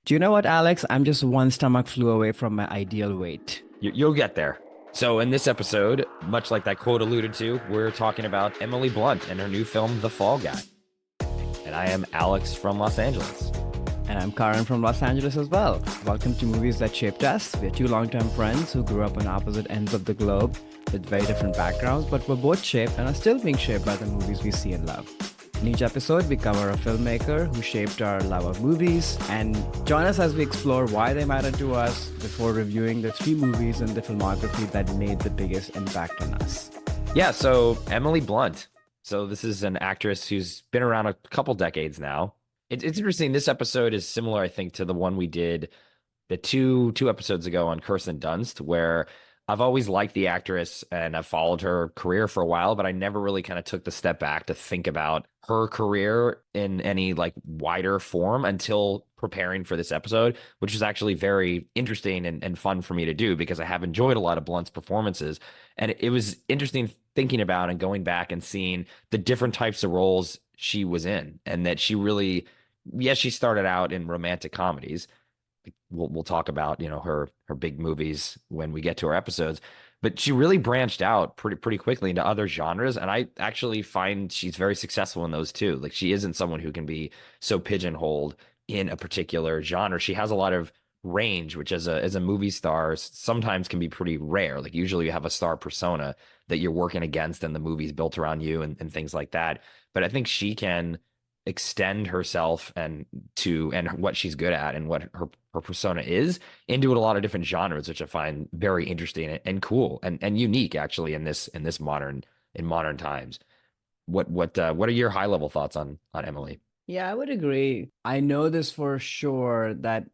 Do you know what, Alex? I'm just one stomach flew away from my ideal weight. You'll get there. So, in this episode, much like that quote alluded to, we're talking about Emily Blunt and her new film, The Fall Guy. And I am Alex from Los Angeles. And I'm Karan from Los Angeles as well. Welcome to Movies That Shaped Us. We're two longtime friends who grew up on opposite ends of the globe with very different backgrounds, but we're both shaped and are still being shaped by the movies we see and love. In each episode, we cover a filmmaker who shaped our love of movies, and join us as we explore why they matter to us before reviewing the three movies in the filmography that made the biggest impact on us. Yeah, so Emily Blunt. So, this is an actress who's been around a couple decades now. It's interesting. This episode is similar, I think, to the one we did the two episodes ago on Kirsten Dunst, where I've always liked the actress and I've followed her career for a while, but I never really kind of took the step back to think about her career in any like wider form until preparing for this episode, which is actually very interesting and fun for me to do because I have enjoyed a lot of Blunt's performances. And it was interesting thinking about and going back and seeing the different types of roles she was in, and that she really, yes, she started out in romantic comedies. We'll talk about her big movies when we get to our episodes, but she really branched out pretty quickly into other genres, and I actually find she's very successful in those too. Like, she isn't someone who can be so pigeonholed in a particular genre. She has a lot of range, which as a movie star sometimes can be pretty rare. Like, usually you have a star persona that you're working against and the movie's built around you and things like that, but I think she can extend herself and what she's good at and what her persona is into a lot of different genres, which I find very interesting and cool and unique actually in modern times. What are your high level thoughts on Emily? Yeah, I would agree. I know this for sure that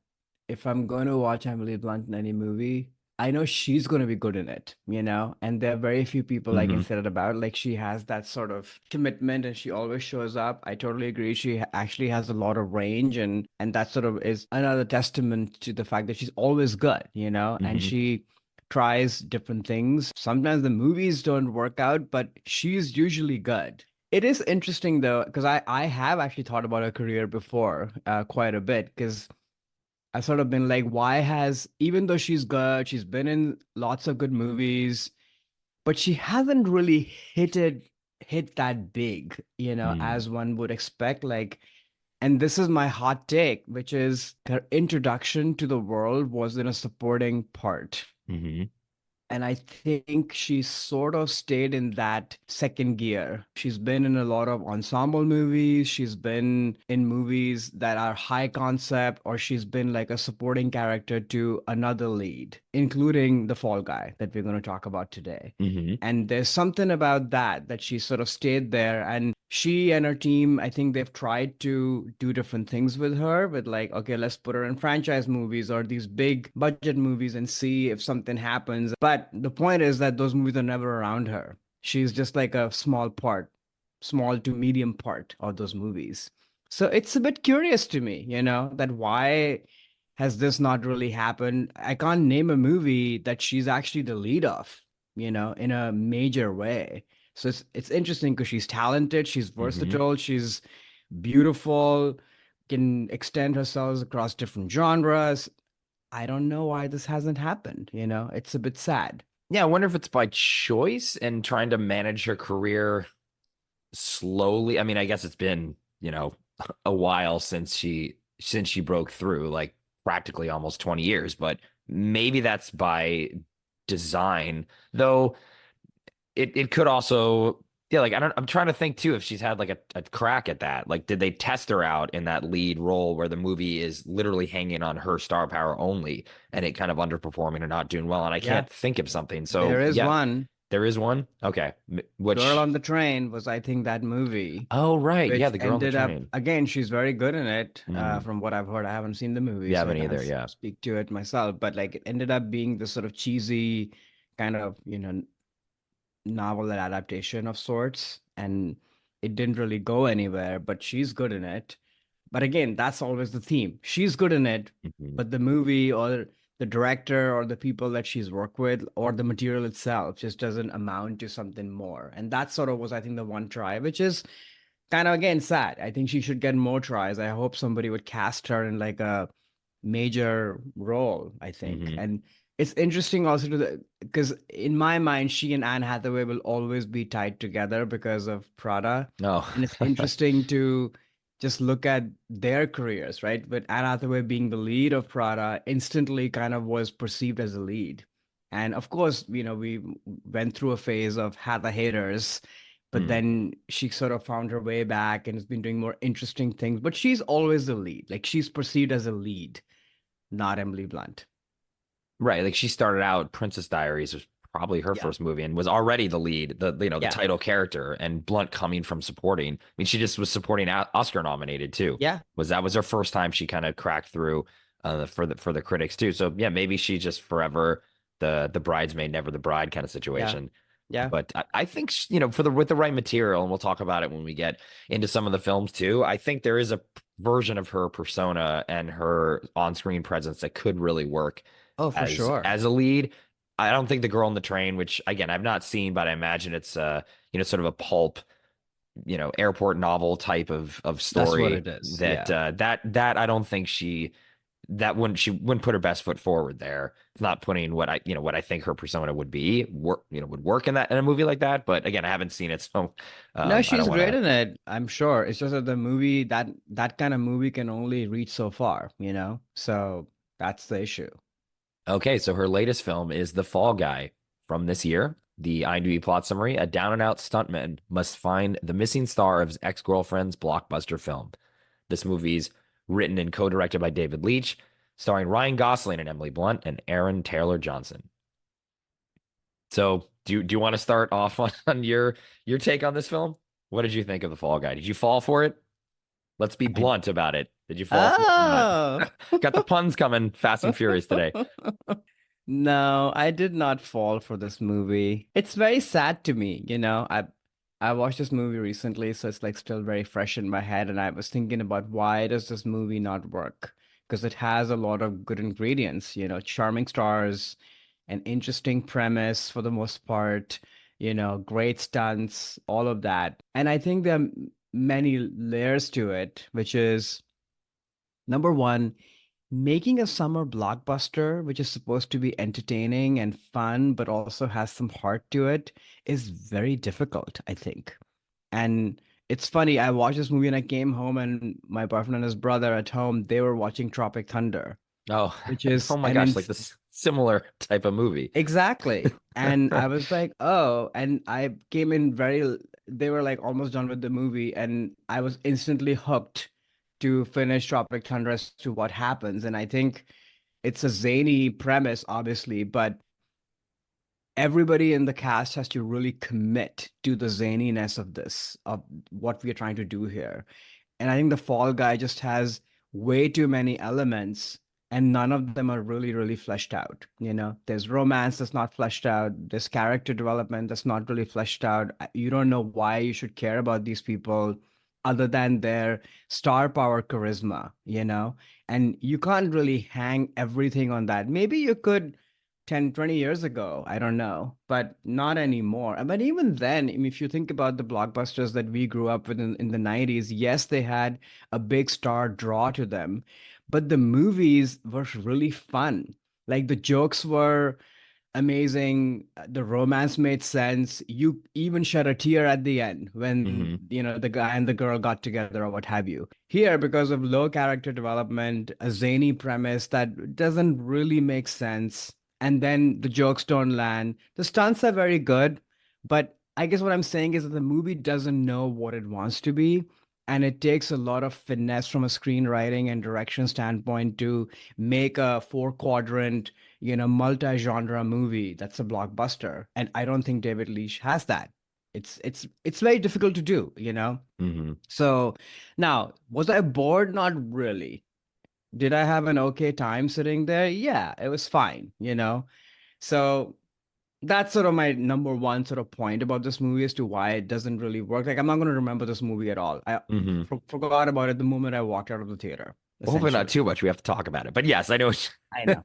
if I'm going to watch Emily Blunt in any movie, I know she's going to be good in it, you know? And there are very few people I can Hmm. say that about. Like, she has that sort of commitment and she always shows up. I totally agree. Actually has a lot of range, and that sort of is another testament to the fact that she's always good, you know? And Hmm. she tries different things. Sometimes the movies don't work out, but she's usually good. It is interesting though, because I have actually thought about her career before, quite a bit, because I've sort of been like, why has, even though she's good, she's been in lots of good movies, but she hasn't really hit that big, you know, Mm. as one would expect. Like, and this is my hot take, which is her introduction to the world was in a supporting part. Hmm. And I think she sort of stayed in that second gear. She's been in a lot of ensemble movies. She's been in movies that are high concept, or she's been like a supporting character to another lead, including The Fall Guy that we're going to talk about today. Hmm. And there's something about that she sort of stayed there. And she and her team, I think they've tried to do different things with her, with like, okay, let's put her in franchise movies or these big budget movies and see if something happens. But the point is that those movies are never around her. She's just like a small part, small to medium part of those movies. So it's a bit curious to me, you know, that why has this not really happened? I can't name a movie that she's actually the lead of, you know, in a major way. So it's interesting because she's talented, she's Hmm. versatile, she's beautiful, can extend herself across different genres. I don't know why this hasn't happened, you know? It's a bit sad. Yeah, I wonder if it's by choice and trying to manage her career slowly. I mean, I guess it's been, a while since she broke through, like practically almost 20 years, but maybe that's by design. Though it could also, yeah, like I'm trying to think too if she's had like a crack at that. Like, did they test her out in that lead role where the movie is literally hanging on her star power only and it kind of underperforming or not doing well? And I Yeah, can't think of something. there So is yeah, one. there is one. Okay. Girl Which, on the Train was, I think, that movie, oh, right. Yeah, which the girl on the ended up, train. again, she's very good in it, Mm, from what I've heard. I haven't seen the movie, yeah, I so I haven't can't either. Yeah. speak to it myself, but like it ended up being this sort of cheesy kind of, you know, novel adaptation of sorts, and it didn't really go anywhere, but she's good in it. But again, that's always the theme. She's good in it, Mhm. but the movie or the director or the people that she's worked with or the material itself just doesn't amount to something more. And that sort of was, I think, the one try, which is kind of again sad. I think she should get more tries. I hope somebody would cast her in like a major role, I think. Hmm. And it's interesting also because in my mind, she and Anne Hathaway will always be tied together because of Prada. Oh, And it's interesting to just look at their careers, right? But Anne Hathaway being the lead of Prada instantly kind of was perceived as a lead. And of course, we went through a phase of Hatha haters, but hmm. then she sort of found her way back and has been doing more interesting things. But she's always the lead. Like she's perceived as a lead, not Emily Blunt. Right. Like she started out, Princess Diaries was probably her Yeah. first movie and was already the lead, the Yeah. title character, and Blunt coming from supporting. I mean, she just was supporting Oscar nominated too. Yeah. That was her first time she kind of cracked through for the critics too. So yeah, maybe she just forever the bridesmaid, never the bride kind of Yeah. situation. Yeah. But I think for the with the right material, and we'll talk about it when we get into some of the films too. I think there is a version of her persona and her on-screen presence that could really work Oh, for sure. as a lead. I don't think The Girl on the Train, which again I've not seen, but I imagine it's sort of a pulp, airport novel type of That's what story it is. that Yeah. that I don't think she wouldn't put her best foot forward there. It's not putting what I think her persona would be would work in a movie like that. But again, I haven't seen it, so No, I don't she's want great to. in it, I'm sure. It's just that the movie, that kind of movie can only reach so far. So that's the issue. Okay, so her latest film is The Fall Guy from this year. The IMDb plot summary: a down and out stuntman must find the missing star of his ex-girlfriend's blockbuster film. This movie's written and co-directed by David Leitch, starring Ryan Gosling and Emily Blunt and Aaron Taylor Johnson. So, do you want to start off on your take on this film? What did you think of The Fall Guy? Did you fall for it? Let's be I, blunt about it. Did you fall for it or not? oh. Got the puns coming fast and furious today. No, I did not fall for this movie. It's very sad to me. I watched this movie recently, so it's like still very fresh in my head, and I was thinking about why does this movie not work? Because it has a lot of good ingredients, charming stars, an interesting premise for the most part, great stunts, all of that. And I think there are many layers to it, which is number one, making a summer blockbuster, which is supposed to be entertaining and fun, but also has some heart to it, is very difficult, I think. And it's funny, I watched this movie and I came home, and my boyfriend and his brother at home, they were watching Tropic Thunder, Oh, which oh is my an gosh, like this similar type of movie. exactly. And I was like, oh, and I came in they were like almost done with the movie, and I was instantly hooked to finish Tropic Thunder as to what happens. And I think it's a zany premise, obviously, but everybody in the cast has to really commit to the zaniness of this, of what we are trying to do here. And I think the Fall Guy just has way too many elements, and none of them are really, really fleshed out. There's romance that's not fleshed out, there's character development that's not really fleshed out. You don't know why you should care about these people other than their star power charisma. And you can't really hang everything on that. Maybe you could 10, 20 years ago, I don't know, but not anymore. But even then, I mean, if you think about the blockbusters that we grew up with in the 90s, yes, they had a big star draw to them, but the movies were really fun. Like the jokes were amazing. The romance made sense. You even shed a tear at the end when, Hmm. the guy and the girl got together or what have you. Here, because of low character development, a zany premise that doesn't really make sense, and then the jokes don't land. The stunts are very good, but I guess what I'm saying is that the movie doesn't know what it wants to be. And it takes a lot of finesse from a screenwriting and direction standpoint to make a four-quadrant, multi-genre movie that's a blockbuster. And I don't think David Leitch has that. It's very difficult to do. Hmm. So now, was I bored? Not really. Did I have an okay time sitting there? Yeah, it was fine. So that's sort of my number one sort of point about this movie as to why it doesn't really work. Like I'm not going to remember this movie at all. I Hmm. forgot about it the moment I walked out of the theater, Well, hopefully not essentially. too much. We have to talk about it. But yes, I know. I know.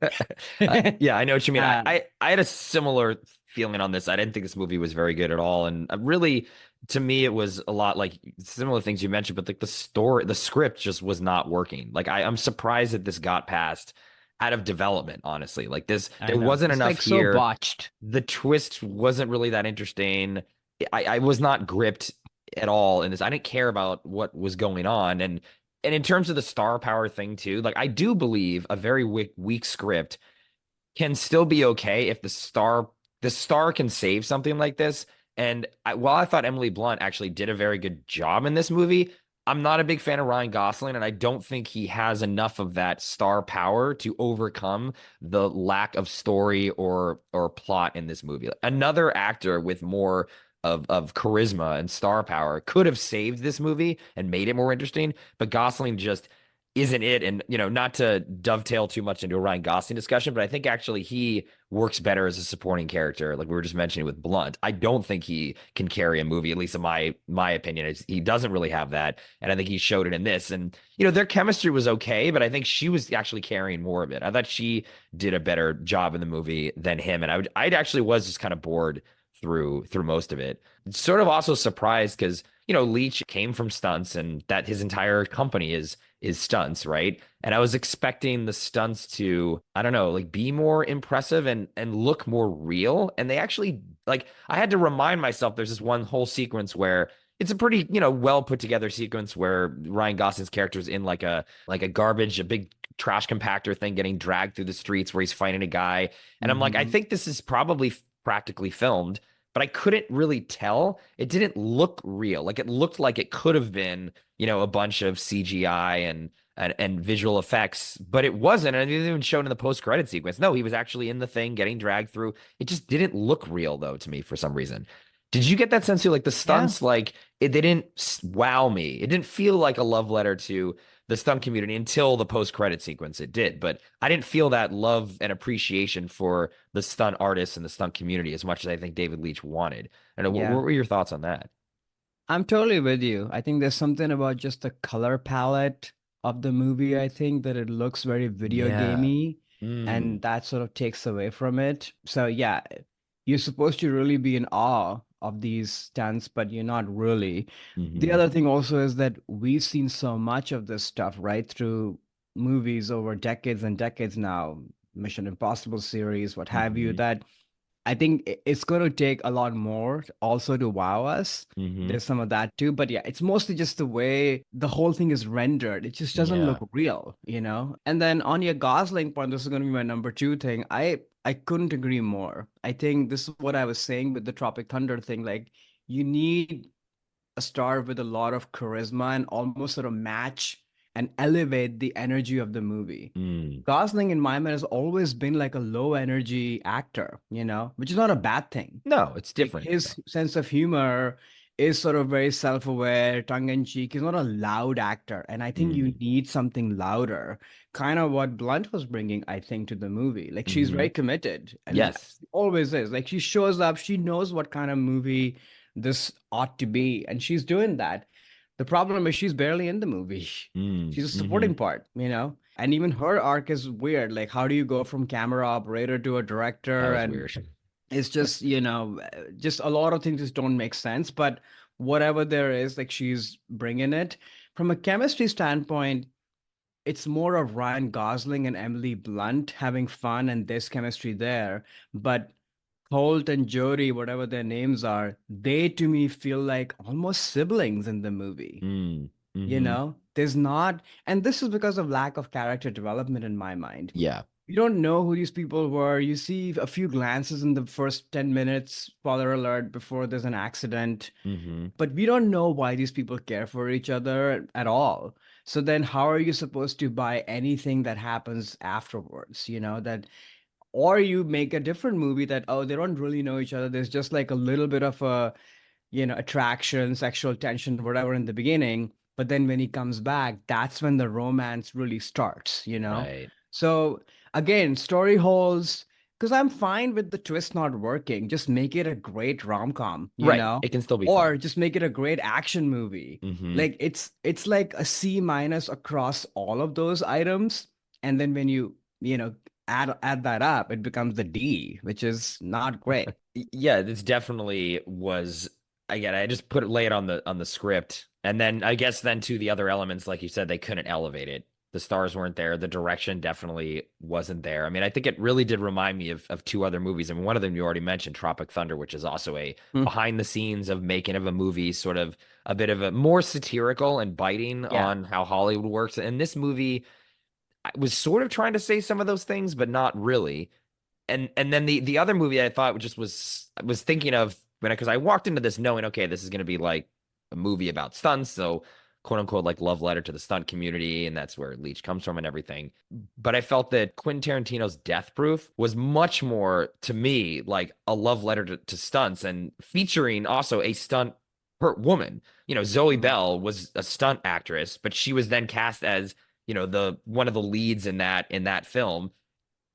Yeah, I know what you mean. I, uh, I I had a similar feeling on this. I didn't think this movie was very good at all, and I really to me it was a lot like similar things you mentioned, but like the story, the script just was not working. Like I'm surprised that this got passed out of development, honestly. Like this, I there know. wasn't It's enough like so here. botched. The twist wasn't really that interesting. I was not gripped at all in this. I didn't care about what was going on. And in terms of the star power thing too, like I do believe a very weak script can still be okay if the star can save something like this. And while I thought Emily Blunt actually did a very good job in this movie, I'm not a big fan of Ryan Gosling, and I don't think he has enough of that star power to overcome the lack of story or plot in this movie. Another actor with more of charisma and star power could have saved this movie and made it more interesting, but Gosling just isn't it. And, not to dovetail too much into a Ryan Gosling discussion, but I think actually he works better as a supporting character, like we were just mentioning with Blunt. I don't think he can carry a movie, at least in my opinion. He doesn't really have that. And I think he showed it in this. And, their chemistry was okay, but I think she was actually carrying more of it. I thought she did a better job in the movie than him. And I actually was just kind of bored through most of it. Sort of also surprised because Leach came from stunts and that his entire company is stunts, right? And I was expecting the stunts to, I don't know, like be more impressive and look more real. And they actually like I had to remind myself there's this one whole sequence where it's a pretty, well put together sequence where Ryan Gosling's character is in a big trash compactor thing getting dragged through the streets where he's fighting a guy. And I'm like, I Hmm. think this is probably practically filmed, but I couldn't really tell. It didn't look real. Like it looked like it could have been, a bunch of CGI and visual effects, but it wasn't. And it didn't even show in the post-credit sequence. No, he was actually in the thing getting dragged through. It just didn't look real though to me for some reason. Did you get that sense too? Like the Yeah. stunts, they didn't wow me. It didn't feel like a love letter to the stunt community until the post-credit sequence. It did, but I didn't feel that love and appreciation for the stunt artists and the stunt community as much as I think David Leitch wanted. I don't know. What Yeah. were your thoughts on that? I'm totally with you. I think there's something about just the color palette of the movie. I think that it looks very video Yeah. gamey, Mm. and that sort of takes away from it. So yeah, you're supposed to really be in awe of these stunts, but you're not really. The Hmm. other thing also is that we've seen so much of this stuff, right, through movies over decades and decades now, Mission Impossible series, what have you, Hmm. that I think it's going to take a lot more also to wow us. Hmm. There's some of that too, but yeah, it's mostly just the way the whole thing is rendered. It just doesn't Yeah. look real. And then on your Gosling point, this is going to be my number two thing. I couldn't agree more. I think this is what I was saying with the Tropic Thunder thing. Like you need a star with a lot of charisma and almost sort of match and elevate the energy of the movie. Mm. Gosling, in my mind, has always been like a low energy actor, which is not a bad thing. No, it's Like different though. his sense of humor is sort of very self-aware, tongue-in-cheek. He's not a loud actor, and I think you Mm. need something louder. Kind of what Blunt was bringing, I think, to the movie. Like she's Hmm. very committed, and Yes. always is. Like she shows up, she knows what kind of movie this ought to be, and she's doing that. The problem is she's barely in the movie. Mm. She's a Hmm. supporting part. And even her arc is weird. Like, how do you go from camera operator to a That director? was And weird. it's just a lot of things just don't make sense. But whatever there is, like she's bringing it. From a chemistry standpoint, it's more of Ryan Gosling and Emily Blunt having fun and there's chemistry there. But Holt and Jodie, whatever their names are, they to me feel like almost siblings in the movie. Mm. You Hmm. know, there's not, and this is because of lack of character development in my mind. Yeah. You don't know who these people were. You see a few glances in the first 10 minutes, spoiler alert, before there's an accident, Hmm. but we don't know why these people care for each other at all. So then how are you supposed to buy anything that happens afterwards? Or you make a different movie that, oh, they don't really know each other. There's just like a little bit of a attraction, sexual tension, whatever in the beginning. But then when he comes back, that's when the romance really starts. Right. So again, story holes, because I'm fine with the twist not working. Just make it a great rom-com, Right. It can still be fun. or just make it a great action movie. Hmm. Like it's like a C minus across all of those items. And then when you add that up, it becomes the D, which is not great. Yeah, this definitely was. again, I just put it lay it on the script, and then I guess then to the other elements, like you said, they couldn't elevate it. The stars weren't there. The direction definitely wasn't there. I mean, I think it really did remind me of two other movies. I mean, one of them you already mentioned, Tropic Thunder, which is also a Hmm. behind the scenes of making of a movie, sort of a bit of a more satirical and biting Yeah. on how Hollywood works. And this movie was sort of trying to say some of those things, but not really. And then the other movie I thought just was thinking of when because I walked into this knowing, okay, this is going to be like a movie about stunts, so quote unquote like love letter to the stunt community, and that's where Leach comes from and everything. But I felt that Quentin Tarantino's Death Proof was much more to me like a love letter to stunts and featuring also a stunt per woman. Zoe Mhm. Bell was a stunt actress, but she was then cast as the one of the leads in that film,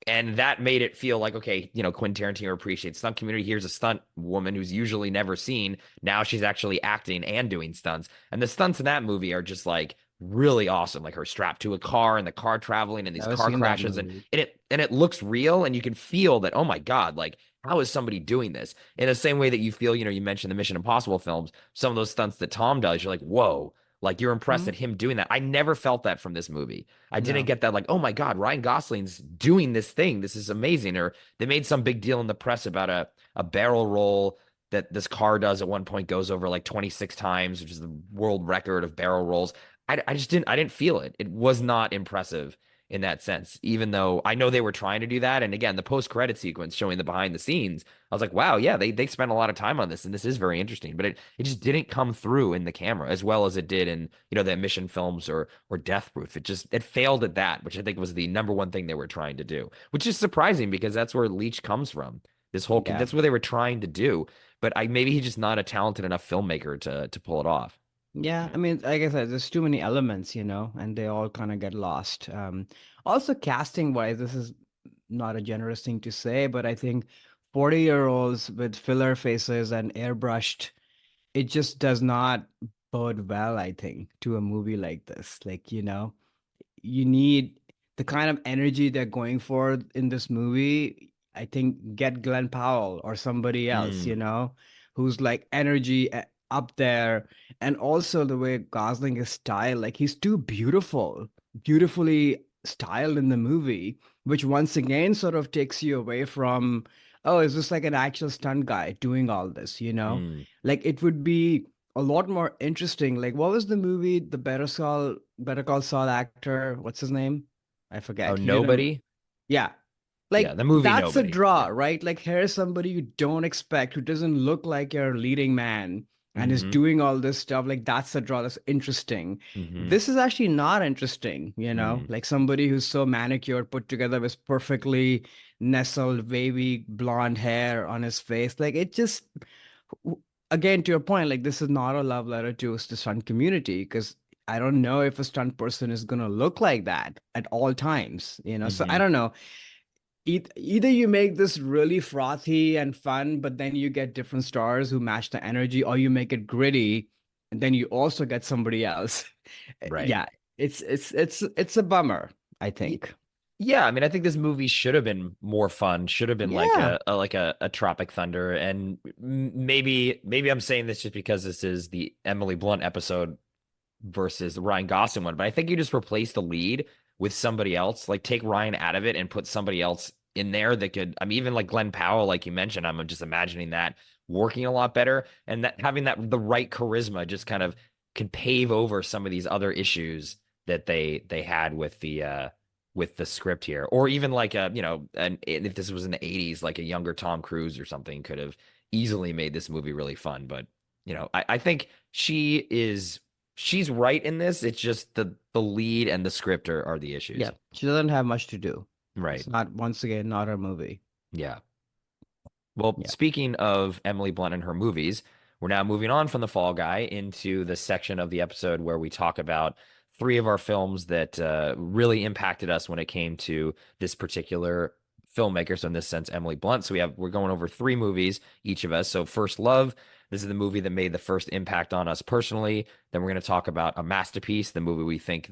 and that made it feel like, okay, Quentin Tarantino appreciates stunt community. Here's a stunt woman who's usually never seen. Now she's actually acting and doing stunts. And the stunts in that movie are just like really awesome. Like her strapped to a car and the car traveling and these Never car seen that crashes. And, movie. and it and it looks real and you can feel that, oh my God, like how is somebody doing this? In the same way that you feel, you mentioned the Mission Impossible films, some of those stunts that Tom does, you're like, whoa. Like you're impressed Hmm? at him doing that. I never felt that from this movie. I didn't No. get that like, oh my God, Ryan Gosling's doing this thing. This is amazing. Or they made some big deal in the press about a barrel roll that this car does at one point goes over like 26 times, which is the world record of barrel rolls. I just didn't feel it. It was not impressive in that sense, even though I know they were trying to do that. And again, the post-credit sequence showing the behind the scenes, I was like, wow, yeah, they spent a lot of time on this, and this is very interesting. But it just didn't come through in the camera as well as it did in the Mission films or Death Proof. It failed at that, which I think was the number one thing they were trying to do, which is surprising because that's where Leach comes from. Yeah. That's what they were trying to do. But maybe he's just not a talented enough filmmaker to pull it off. Yeah, I mean, like I said, there's too many elements, and they all kind of get lost. Also, casting wise, this is not a generous thing to say, but I think 40-year-olds with filler faces and airbrushed, it just does not bode well, I think, to a movie like this. Like, you need the kind of energy they're going for in this movie. I think get Glenn Powell or somebody else, Mm, who's like energy up there. And also the way Gosling is styled, like he's too beautiful, beautifully styled in the movie, which once again sort of takes you away from, oh, is this like an actual stunt guy doing all this, mm. Like it would be a lot more interesting. Like, what was the movie? The Better Call Saul actor. What's his name? I Oh, forget. He didn't. Nobody? Yeah, Yeah, like the movie that's a Nobody. draw, Yeah. right? Like here's somebody you don't expect, who doesn't look like your leading man, and is Mm-hmm. doing all this stuff. Like that's a draw. That's interesting. Mm-hmm. This is actually not interesting. Mm. Like somebody who's so manicured, put together with perfectly nestled, wavy blonde hair on his face. Like it just again, to your point, like this is not a love letter to the stunt community because I don't know if a stunt person is gonna look like that at all times, So I Mm-hmm. don't know. Either you make this really frothy and fun, but then you get different stars who match the energy, or you make it gritty, and then you also get somebody else. Right. Yeah, it's a bummer, I Y- think. Yeah, I mean, I think this movie should have been more fun. Should have been like Yeah, a Tropic Thunder, and maybe I'm saying this just because this is the Emily Blunt episode versus the Ryan Gosling one, but I think you just replace the lead with somebody else. Like take Ryan out of it and put somebody else in there that could. I mean, even like Glenn Powell, like you mentioned, I'm just imagining that working a lot better and that having that the right charisma just kind of can pave over some of these other issues that they had with the script here, or even like and if this was in the 80s, like a younger Tom Cruise or something could have easily made this movie really fun. But I think she's right in this. It's just the lead and the script are the yeah. issues. She doesn't have much to do. Right. It's not, once again, not her movie. Yeah. Well, Yeah. speaking of Emily Blunt and her movies, we're now moving on from The Fall Guy into the section of the episode where we talk about three of our films that really impacted us when it came to this particular filmmaker. So in this sense, Emily Blunt. So we're going over three movies, each of us. So First Love, This is the movie that made the first impact on us personally. Then we're going to talk about a masterpiece, the movie we think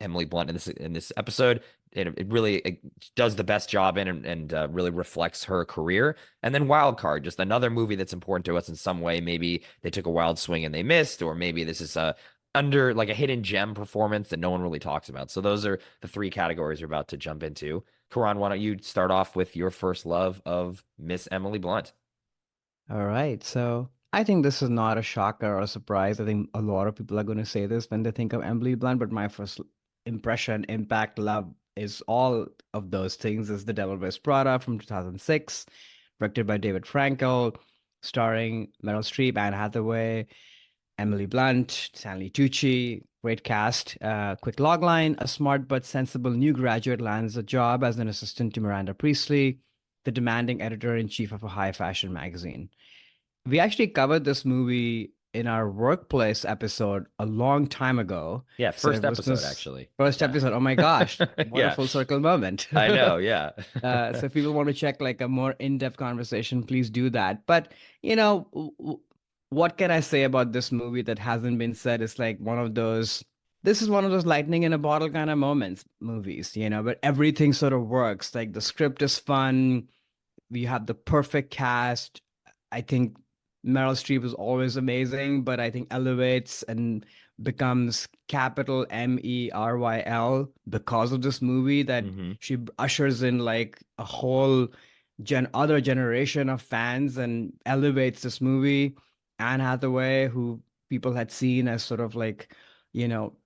Emily Blunt in this episode. It does the best job in and really reflects her career. And then Wild Card, just another movie that's important to us in some way. Maybe they took a wild swing and they missed, or maybe this is a under like a hidden gem performance that no one really talks about. So those are the three categories we're about to jump into. Karan, why don't you start off with your first love of Miss Emily Blunt? All right. So I think this is not a shocker or a surprise. I think a lot of people are going to say this when they think of Emily Blunt, but my first impression, impact, love is all of those things. Is The Devil Wears Prada from 2006, directed by David Frankel, starring Meryl Streep, Anne Hathaway, Emily Blunt, Stanley Tucci. Great cast. Quick logline: a smart but sensible new graduate lands a job as an assistant to Miranda Priestley, the demanding editor in chief of a high fashion magazine. We actually covered this movie in our workplace episode a long time ago. Yeah, So first if episode listeners, actually. first Yeah. episode, oh my gosh, what a Yeah, full circle moment. I know. Yeah. So if people want to check like a more in-depth conversation, please do that. But you know, what can I say about this movie that hasn't been said? It's like one of those. This is one of those lightning in a bottle kind of moments, movies, but everything sort of works. Like the script is fun, we have the perfect cast. I think Meryl Streep is always amazing, but I think elevates and becomes capital MERYL because of this movie that hmm she ushers in like a whole other generation of fans and elevates this movie. Anne Hathaway, who people had seen as sort of like,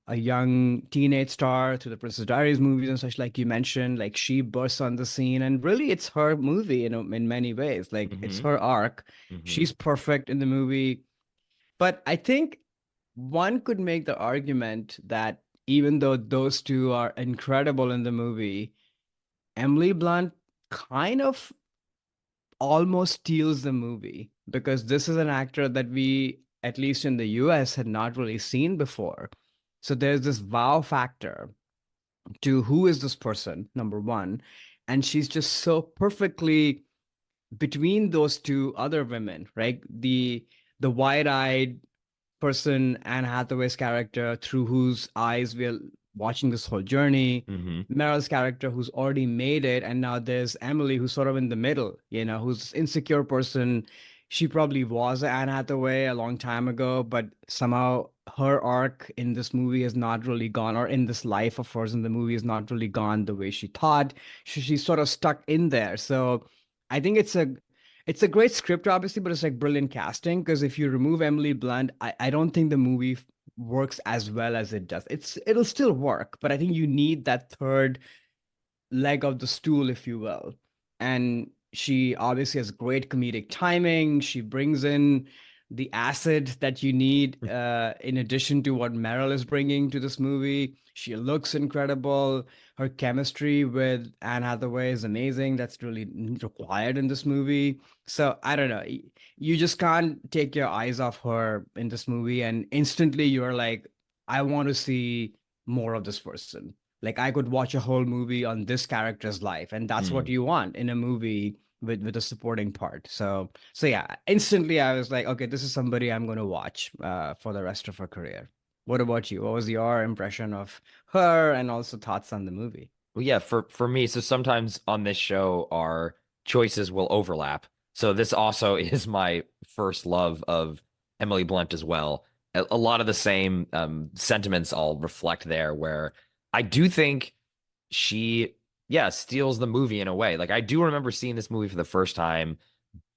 a young teenage star through the Princess Diaries movies and such, like you mentioned, like she bursts on the scene, and really, it's her movie, in many ways. Like it's hmm her arc. hmm She's perfect in the movie. But I think one could make the argument that even though those two are incredible in the movie, Emily Blunt kind of almost steals the movie because this is an actor that we, at least in the US, had not really seen before. So there's this wow factor to who is this person, number one. And she's just so perfectly between those two other women, right? The wide-eyed person, Anne Hathaway's character, through whose eyes we're watching this whole journey. hmm Meryl's character, who's already made it, and now there's Emily, who's sort of in the middle, who's insecure person. She probably was Anne Hathaway a long time ago, but somehow her arc in this movie has not really gone, or in this life of hers in the movie has not really gone the way she thought. She's sort of stuck in there. So I think it's a great script, obviously, but it's like brilliant casting. Because if you remove Emily Blunt, I don't think the movie works as well as it does. It'll still work, but I think you need that third leg of the stool, if you will. And she obviously has great comedic timing. She brings in the acid that you need, in addition to what Meryl is bringing to this movie. She looks incredible. Her chemistry with Anne Hathaway is amazing. That's really required in this movie. So I don't know. You just can't take your eyes off her in this movie, and instantly you're like, I want to see more of this person. Like I could watch a whole movie on this character's life, and that's what you want in a movie with a supporting part. So yeah, instantly I was like, okay, this is somebody I'm going to watch for the rest of her career. What about you? What was your impression of her, and also thoughts on the movie? Well, yeah, for me, so sometimes on this show our choices will overlap. So this also is my first love of Emily Blunt as well. A lot of the same sentiments I'll reflect there, where I do think she, yeah, steals the movie in a way. Like I do remember seeing this movie for the first time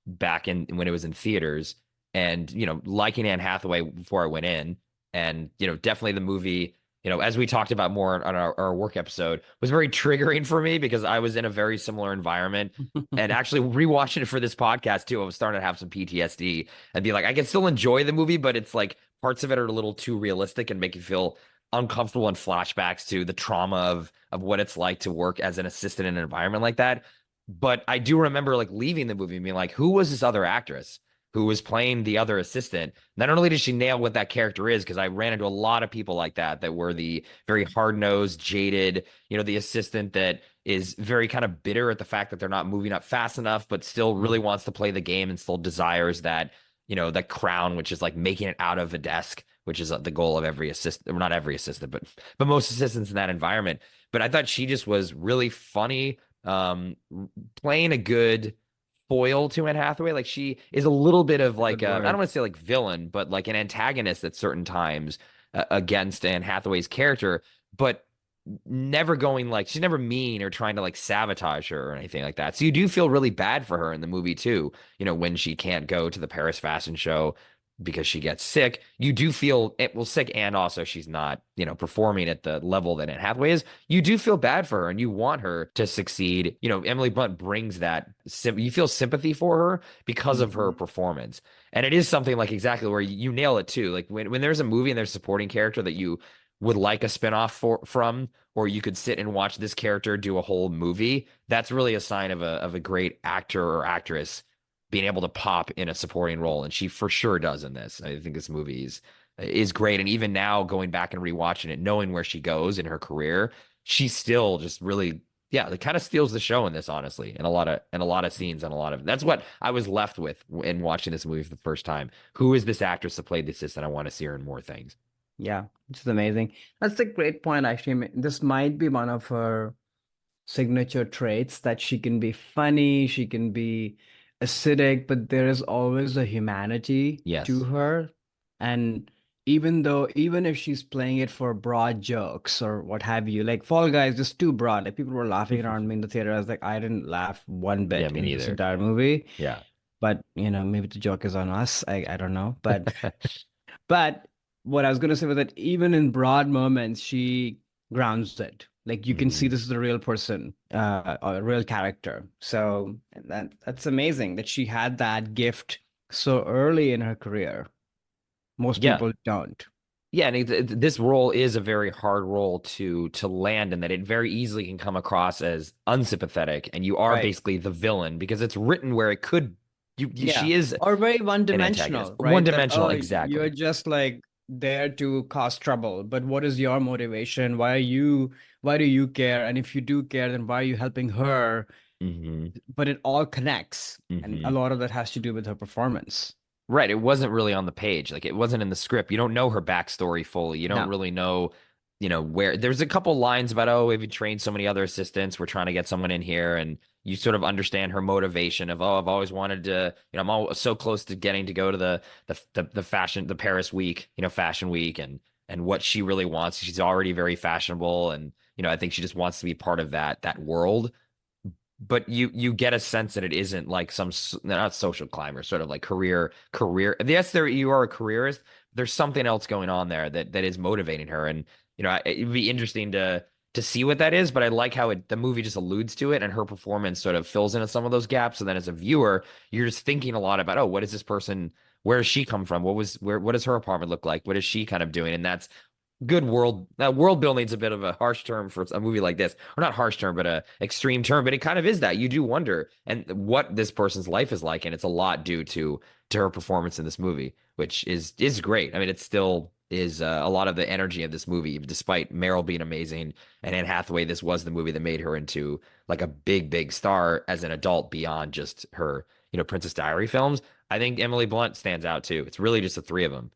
back in when it was in theaters, and liking Anne Hathaway before I went in, and definitely the movie, as we talked about more on our work episode, was very triggering for me because I was in a very similar environment. And actually rewatching it for this podcast too, I was starting to have some PTSD and be like, I can still enjoy the movie, but it's like parts of it are a little too realistic and make you feel uncomfortable, and flashbacks to the trauma of what it's like to work as an assistant in an environment like that. But I do remember like leaving the movie and being like, who was this other actress who was playing the other assistant? Not only did she nail what that character is, because I ran into a lot of people like that were the very hard-nosed, jaded, the assistant that is very kind of bitter at the fact that they're not moving up fast enough, but still really wants to play the game and still desires that the crown, which is like making it out of a desk, which is the goal of every assistant, or not every assistant, but most assistants in that environment. But I thought she just was really funny, playing a good foil to Anne Hathaway. Like she is a little bit of A like good I don't word. want to say like villain, but like an antagonist at certain times against Anne Hathaway's character, but never going like she's never mean or trying to like sabotage her or anything like that. So you do feel really bad for her in the movie too. When she can't go to the Paris fashion show because she gets sick, you do feel well sick, and also she's not, performing at the level that Anne Hathaway is. You do feel bad for her and you want her to succeed. Emily Blunt brings that you feel sympathy for her because of her Mhm. performance. And it is something like exactly where you nail it too. Like when there's a movie and there's a supporting character that you would like a spinoff from, or you could sit and watch this character do a whole movie, that's really a sign of a great actor or actress being able to pop in a supporting role. And she for sure does in this. I think this movie is great. And even now going back and rewatching it, knowing where she goes in her career, she still just really, yeah, it kind of steals the show in this, honestly, in a lot of scenes, and a lot of that's what I was left with in watching this movie for the first time. Who is this actress that played the assistant? I want to see her in more things. Yeah, which is amazing. That's a great point, actually. This might be one of her signature traits, that she can be funny, she can be acidic, but there is always a humanity to Yes. her. And even if she's playing it for broad jokes or what have you, like Fall Guy is just too broad. Like people were laughing around me in the theater. I was like, I didn't laugh one Yeah, bit me in this neither. entire movie. Yeah. But maybe the joke is on us. I don't know. But what I was going to say was that even in broad moments, she grounds it. Like you can see Hmm. this is a real person, a real character. So that's amazing that she had that gift so early in her career. Most Yeah. people don't. Yeah, and this role is a very hard role to land, in that it very easily can come across as unsympathetic, and you are Right. basically the villain because it's written where it could Yeah. she is Or very an antagonist, one-dimensional, one right? That, dimensional, oh, you're exactly. just like there to cause trouble. But what is your motivation? Why do you care? And if you do care, then why are you helping her? Hmm. But it all connects, and a Hmm. lot of that has to do with her performance. Right. It wasn't really on the page. Like it wasn't in the script. You don't know her backstory fully. You don't No. really know, where there's a couple lines about, oh, we've trained so many other assistants. We're trying to get someone in here. And you sort of understand her motivation of, oh, I've always wanted to, I'm all so close to getting to go to the fashion, the Paris week, fashion week, and what she really wants. She's already very fashionable. And, I think she just wants to be part of that world. But you get a sense that it isn't like some not social climber, sort of like career. Yes, there you are a careerist. There's something else going on there that is motivating her, and it'd be interesting to see what that is. But I like how the movie just alludes to it, and her performance sort of fills in some of those gaps. So then, as a viewer, you're just thinking a lot about, oh, what is this person? Where does she come from? What does her apartment look like? What is she kind of doing? And that's good world building's a bit of a harsh term for a movie like this, or not harsh term, but a extreme term, but it kind of is that. You do wonder and what this person's life is like, and it's a lot due to her performance in this movie, which is great. I mean, it still is a lot of the energy of this movie, despite Meryl being amazing and Anne Hathaway. This was the movie that made her into like a big star as an adult beyond just her Princess Diary films. I think Emily Blunt stands out too. It's really just the three of them.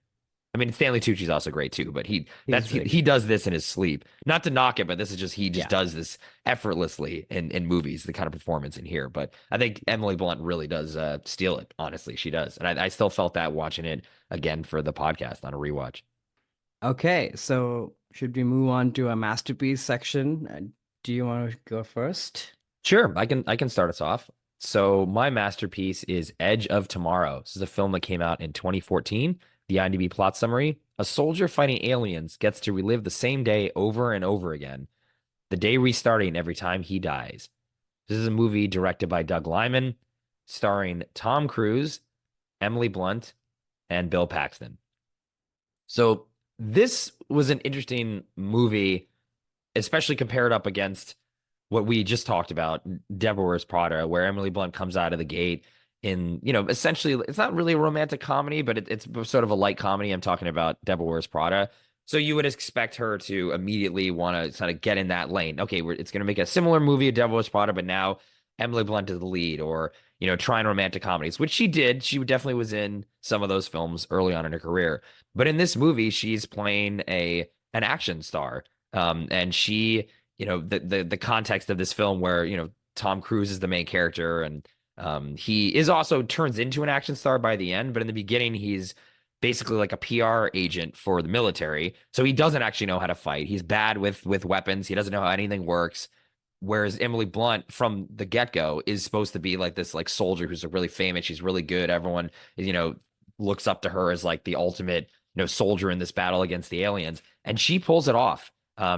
I mean, Stanley Tucci's also great too, but He's really he good. does this in his sleep. Not to knock it, but this is just he just Yeah. does this effortlessly in movies, the kind of performance in here. But I think Emily Blunt really does steal it. Honestly, she does, and I still felt that watching it again for the podcast on a rewatch. Okay, so should we move on to a masterpiece section? Do you want to go first? Sure, I can start us off. So my masterpiece is Edge of Tomorrow. This is a film that came out in 2014. The IMDb plot summary: a soldier fighting aliens gets to relive the same day over and over again, the day restarting every time he dies. This is a movie directed by Doug Liman, starring Tom Cruise, Emily Blunt, and Bill Paxton. So this was an interesting movie, especially compared up against what we just talked about, Devil Wears Prada, where Emily Blunt comes out of the gate in, essentially, it's not really a romantic comedy, but it's sort of a light comedy. I'm talking about Devil Wears Prada. So you would expect her to immediately want to kind of get in that lane. Okay, it's going to make a similar movie, Devil Wears Prada, but now Emily Blunt is the lead, or trying romantic comedies, which she did. She definitely was in some of those films early on in her career. But in this movie, she's playing an action star. And she, the context of this film where, Tom Cruise is the main character, and he is also turns into an action star by the end, but in the beginning he's basically like a PR agent for the military. So he doesn't actually know how to fight. He's bad with weapons. He doesn't know how anything works. Whereas Emily Blunt from the get-go is supposed to be like this like soldier who's really famous. She's really good. Everyone, looks up to her as like the ultimate, soldier in this battle against the aliens. And she pulls it off.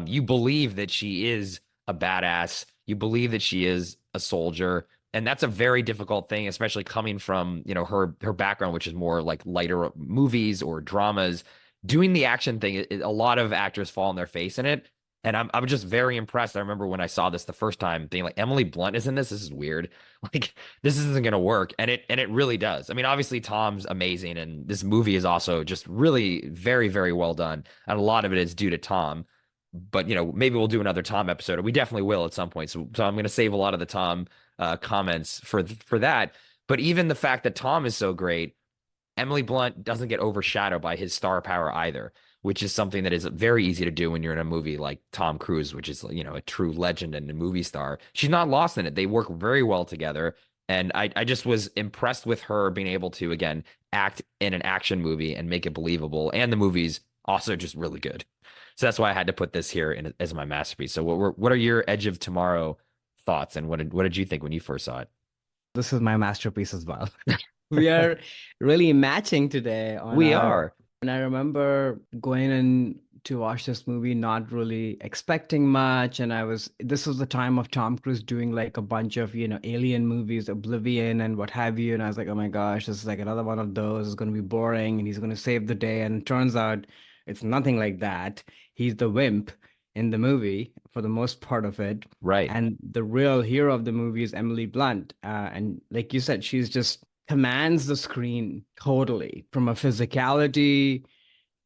You believe that she is a badass. You believe that she is a soldier. And that's a very difficult thing, especially coming from, her background, which is more like lighter movies or dramas. Doing the action thing, a lot of actors fall on their face in it. And I'm just very impressed. I remember when I saw this the first time, being like, Emily Blunt is in this. This is weird. Like, this isn't gonna work. And it really does. I mean, obviously Tom's amazing, and this movie is also just really very, very well done. And a lot of it is due to Tom. But maybe we'll do another Tom episode, or we definitely will at some point. So I'm gonna save a lot of the Tom comments for that. But even the fact that Tom is so great, Emily Blunt doesn't get overshadowed by his star power either, which is something that is very easy to do when you're in a movie like Tom Cruise, which is, a true legend and a movie star. She's not lost in it. They work very well together. And I just was impressed with her being able to, again, act in an action movie and make it believable. And the movie's also just really good. So that's why I had to put this here as my masterpiece. So what are your Edge of Tomorrow thoughts, and what did you think when you first saw it? This is my masterpiece as well. We are really matching today on We our. are. And I remember going in to watch this movie, not really expecting much. And this was the time of Tom Cruise doing like a bunch of, alien movies, Oblivion and what have you. And I was like, oh my gosh, this is like another one of those. It's going to be boring and he's going to save the day. And it turns out it's nothing like that. He's the wimp in the movie for the most part of it. Right. And the real hero of the movie is Emily Blunt. And like you said, she's just commands the screen totally from a physicality.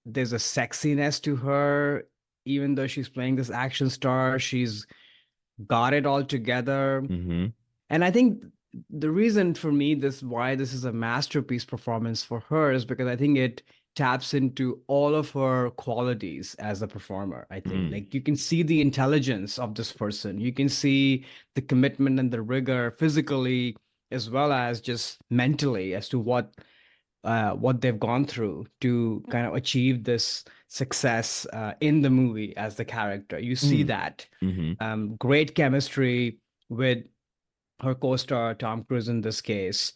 There's a sexiness to her, even though she's playing this action star. She's got it all together. Mm-hmm. And I think the reason for me why this is a masterpiece performance for her is because I think it taps into all of her qualities as a performer. I think Mm. like you can see the intelligence of this person. You can see the commitment and the rigor physically as well as just mentally as to what they've gone through to kind of achieve this success in the movie as the character. You see Mm. that Mm-hmm. great chemistry with her co-star Tom Cruise in this case.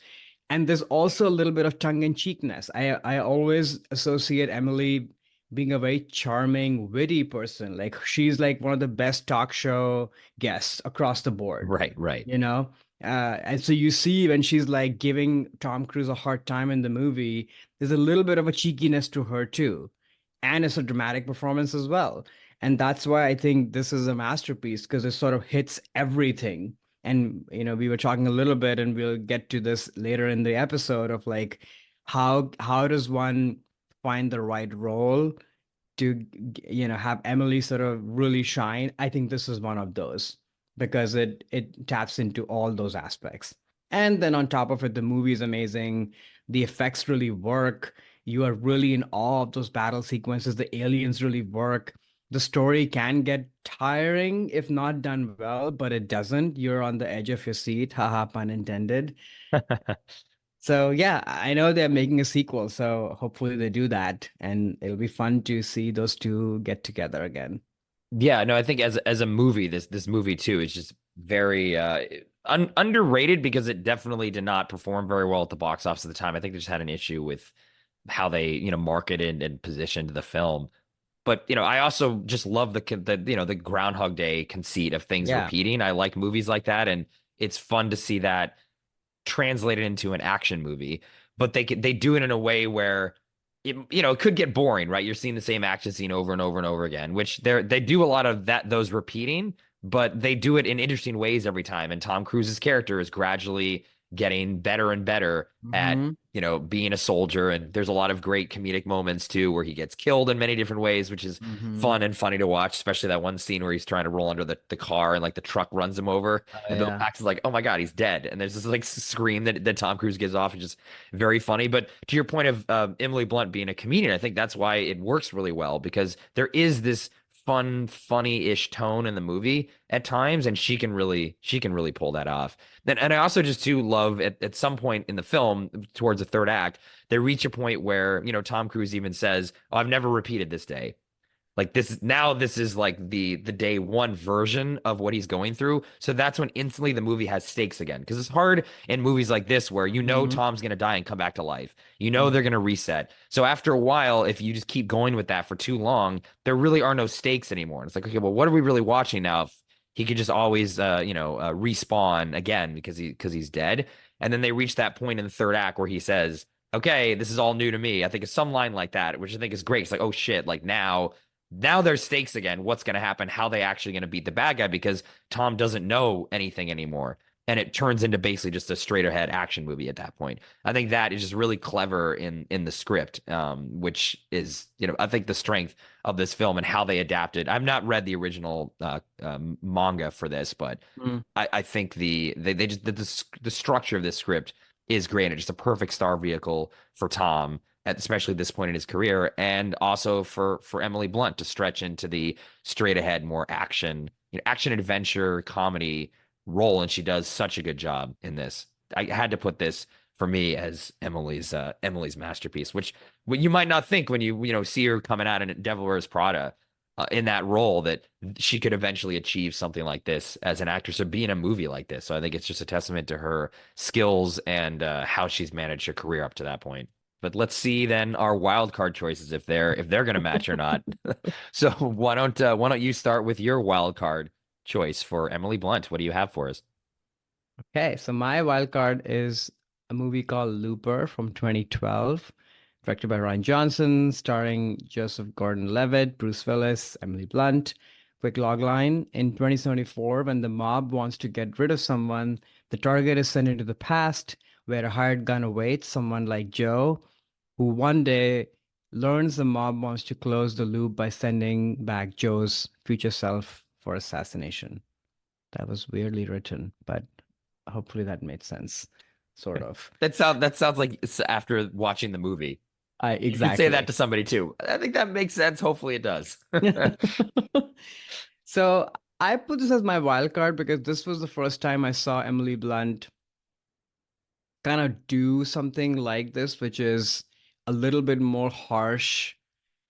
And there's also a little bit of tongue-in-cheekness. I always associate Emily being a very charming, witty person. Like she's like one of the best talk show guests across the board, Right, right. you know? And so you see when she's like giving Tom Cruise a hard time in the movie, there's a little bit of a cheekiness to her too. And it's a dramatic performance as well. And that's why I think this is a masterpiece because it sort of hits everything. And we were talking a little bit, and we'll get to this later in the episode of like how does one find the right role to have Emily sort of really shine. I think this is one of those because it taps into all those aspects. And then on top of it, the movie is amazing. The effects really work. You are really in awe of those battle sequences. The aliens really work. The story can get tiring if not done well, but it doesn't. You're on the edge of your seat, haha, pun intended. So yeah, I know they're making a sequel, so hopefully they do that, and it'll be fun to see those two get together again. Yeah, no, I think as a movie, this movie too is just very underrated because it definitely did not perform very well at the box office at the time. I think they just had an issue with how they, marketed and positioned the film. But, I also just love the Groundhog Day conceit of things Yeah. repeating. I like movies like that, and it's fun to see that translated into an action movie. But they do it in a way where it could get boring, right? You're seeing the same action scene over and over and over again, which they do a lot of those repeating, but they do it in interesting ways every time. And Tom Cruise's character is gradually getting better and better at, Hmm. being a soldier. And there's a lot of great comedic moments too, where he gets killed in many different ways, which is Hmm. fun and funny to watch, especially that one scene where he's trying to roll under the car and like the truck runs him over. Oh And Bill yeah. Paxton's like, oh my God, he's dead. And there's this like scream that Tom Cruise gives off, which is very funny. But to your point of Emily Blunt being a comedian, I think that's why it works really well because there is this fun, funny-ish tone in the movie at times, and she can really pull that off. And I also just too love at some point in the film, towards the third act, they reach a point where, Tom Cruise even says, "Oh, I've never repeated this day." Like this is like the day one version of what he's going through. So that's when instantly the movie has stakes again. Because it's hard in movies like this where Hmm. Tom's gonna die and come back to life. They're gonna reset. So after a while, if you just keep going with that for too long, there really are no stakes anymore. And it's like, okay, well, what are we really watching now? If he could just always respawn again because he's dead. And then they reach that point in the third act where he says, okay, this is all new to me. I think it's some line like that, which I think is great. It's like, oh shit, like now there's stakes again. What's going to happen? How they actually going to beat the bad guy because Tom doesn't know anything anymore. And it turns into basically just a straight ahead action movie at that point. I think that is just really clever in the script, which is, I think the strength of this film and how they adapted. I've not read the original manga for this, but I think they just the structure of this script is great. And it's just a perfect star vehicle for Tom at especially this point in his career, and also for Emily Blunt to stretch into the straight ahead, more action adventure comedy role, and she does such a good job in this. I had to put this for me as Emily's masterpiece, which what you might not think when you see her coming out in Devil Wears Prada. In that role, that she could eventually achieve something like this as an actress or be in a movie like this. So I think it's just a testament to her skills and how she's managed her career up to that point. But let's see then our wild card choices if they're going to match or not. So why don't you start with your wild card choice for Emily Blunt? What do you have for us? Okay, so my wild card is a movie called Looper from 2012, directed by Ryan Johnson, starring Joseph Gordon-Levitt, Bruce Willis, Emily Blunt. Quick logline: in 2074, when the mob wants to get rid of someone, the target is sent into the past, where a hired gun awaits someone like Joe, who one day learns the mob wants to close the loop by sending back Joe's future self for assassination. That was weirdly written, but hopefully that made sense, sort of. That sounds like it's after watching the movie. I You could say that exactly. to somebody too. I think that makes sense. Hopefully it does. So I put this as my wild card because this was the first time I saw Emily Blunt kind of do something like this, which is a little bit more harsh.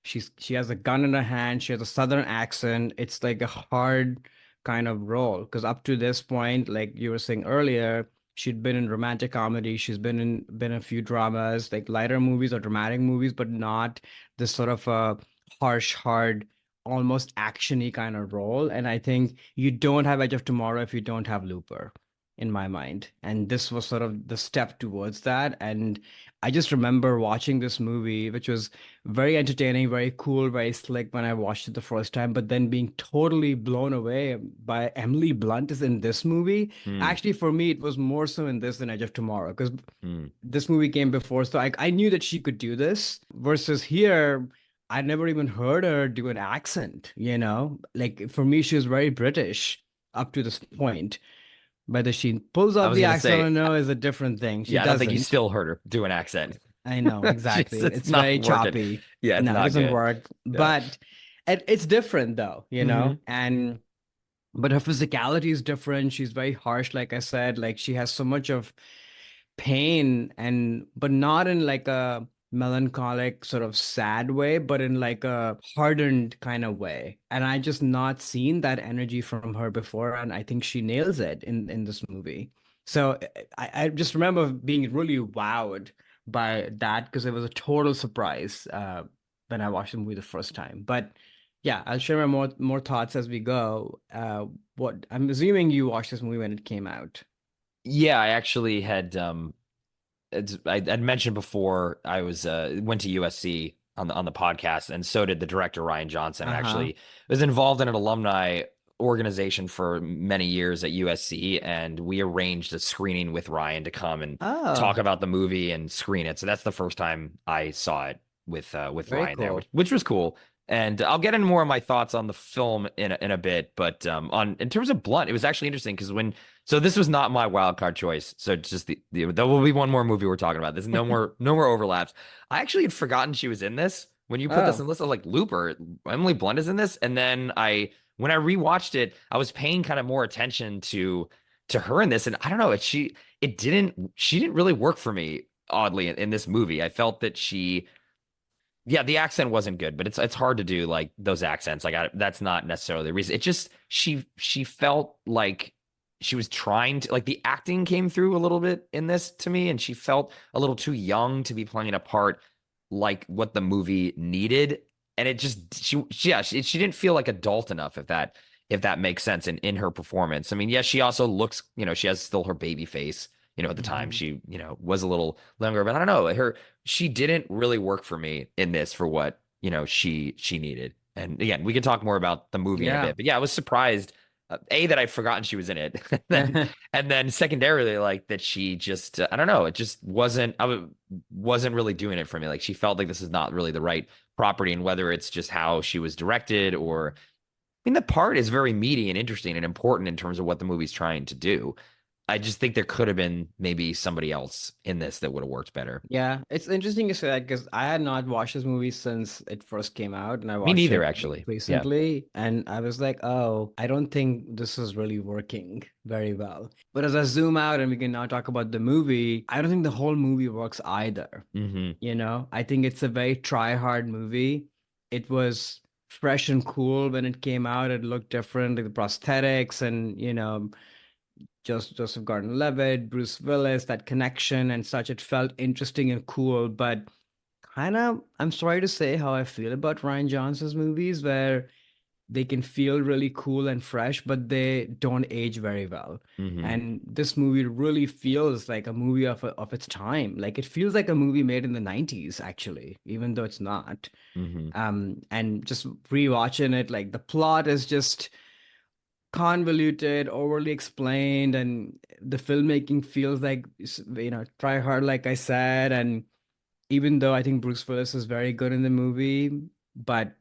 She has a gun in her hand. She has a southern accent. It's like a hard kind of role because up to this point, like you were saying earlier, she'd been in romantic comedy. She's been in a few dramas, like lighter movies or dramatic movies, but not this sort of a harsh, hard, almost actiony kind of role. And I think you don't have Edge of Tomorrow if you don't have Looper, in my mind. And this was sort of the step towards that. And I just remember watching this movie, which was very entertaining, very cool, very slick when I watched it the first time, but then being totally blown away by Emily Blunt is in this movie. Hmm. Actually, for me, it was more so in this than Edge of Tomorrow because Hmm. this movie came before. So I knew that she could do this versus here. I never even heard her do an accent, you know? Like for me, she was very British up to this point. Whether she pulls I off was the gonna accent say, or no is a different thing. She yeah, I don't think you doesn't. still heard her do an accent. I know exactly. It's It's not very working. choppy. Yeah, it's No, it not doesn't good. work. Yeah. But it's different though, you Hmm. know? And but her physicality is different. She's very harsh, like I said. Like she has so much of pain and but not in like a melancholic sort of sad way, but in like a hardened kind of way. And I just not seen that energy from her before, and I think she nails it in this movie. So I just remember being really wowed by that because it was a total surprise when I watched the movie the first time. But yeah, I'll share my more thoughts as we go. What I'm assuming you watched this movie when it came out. Yeah, I actually had I'd mentioned before I was went to USC on the podcast, and so did the director Ryan Johnson, and Uh-huh. actually was involved in an alumni organization for many years at USC, and we arranged a screening with Ryan to come and talk Oh, about the movie and screen it. So that's the first time I saw it with very Ryan there, cool. which was cool. And I'll get into more of my thoughts on the film in a bit, but on in terms of Blunt, it was actually interesting because when so this was not my wild card choice. So it's just there will be one more movie we're talking about. There's no more overlaps. I actually had forgotten she was in this. When you put this Oh, in the list, I was like, Looper, Emily Blunt is in this. And then when I rewatched it, I was paying kind of more attention to her in this. And I don't know, she didn't really work for me, oddly, in this movie. I felt that yeah, the accent wasn't good, but it's hard to do like those accents. That's not necessarily the reason. It just she felt like she was trying to like the acting came through a little bit in this to me, and she felt a little too young to be playing a part like what the movie needed. And it just yeah, she didn't feel like adult enough if that makes sense in her performance. I mean, yes, she also looks, she has still her baby face. At the time mhm. she, was a little younger, but I don't know. She didn't really work for me in this for what, she needed. And again, we can talk more about the movie in a Yeah. bit. But yeah, I was surprised that I'd forgotten she was in it. And then secondarily like that she just I don't know, it just wasn't really doing it for me. Like she felt like this is not really the right property, and whether it's just how she was directed or I mean, the part is very meaty and interesting and important in terms of what the movie's trying to do. I just think there could have been maybe somebody else in this that would have worked better. Yeah, it's interesting you say that because I had not watched this movie since it first came out, and I Me watched neither, it actually. Yeah. recently, and I was like, oh, I don't think this is really working very well. But as I zoom out and we can now talk about the movie, I don't think the whole movie works either. Hmm. I think it's a very try-hard movie. It was fresh and cool when it came out. It looked different, like the prosthetics and, Joseph Gordon-Levitt, Bruce Willis, that connection and such. It felt interesting and cool, but kind of, I'm sorry to say how I feel about Ryan Johnson's movies, where they can feel really cool and fresh, but they don't age very well. Hmm. And this movie really feels like a movie of its time. Like it feels like a movie made in the 90s, actually, even though it's not. Hmm. And just rewatching it, like the plot is just convoluted, overly explained, and the filmmaking feels like try hard, like I said. And even though I think Bruce Willis is very good in the movie, but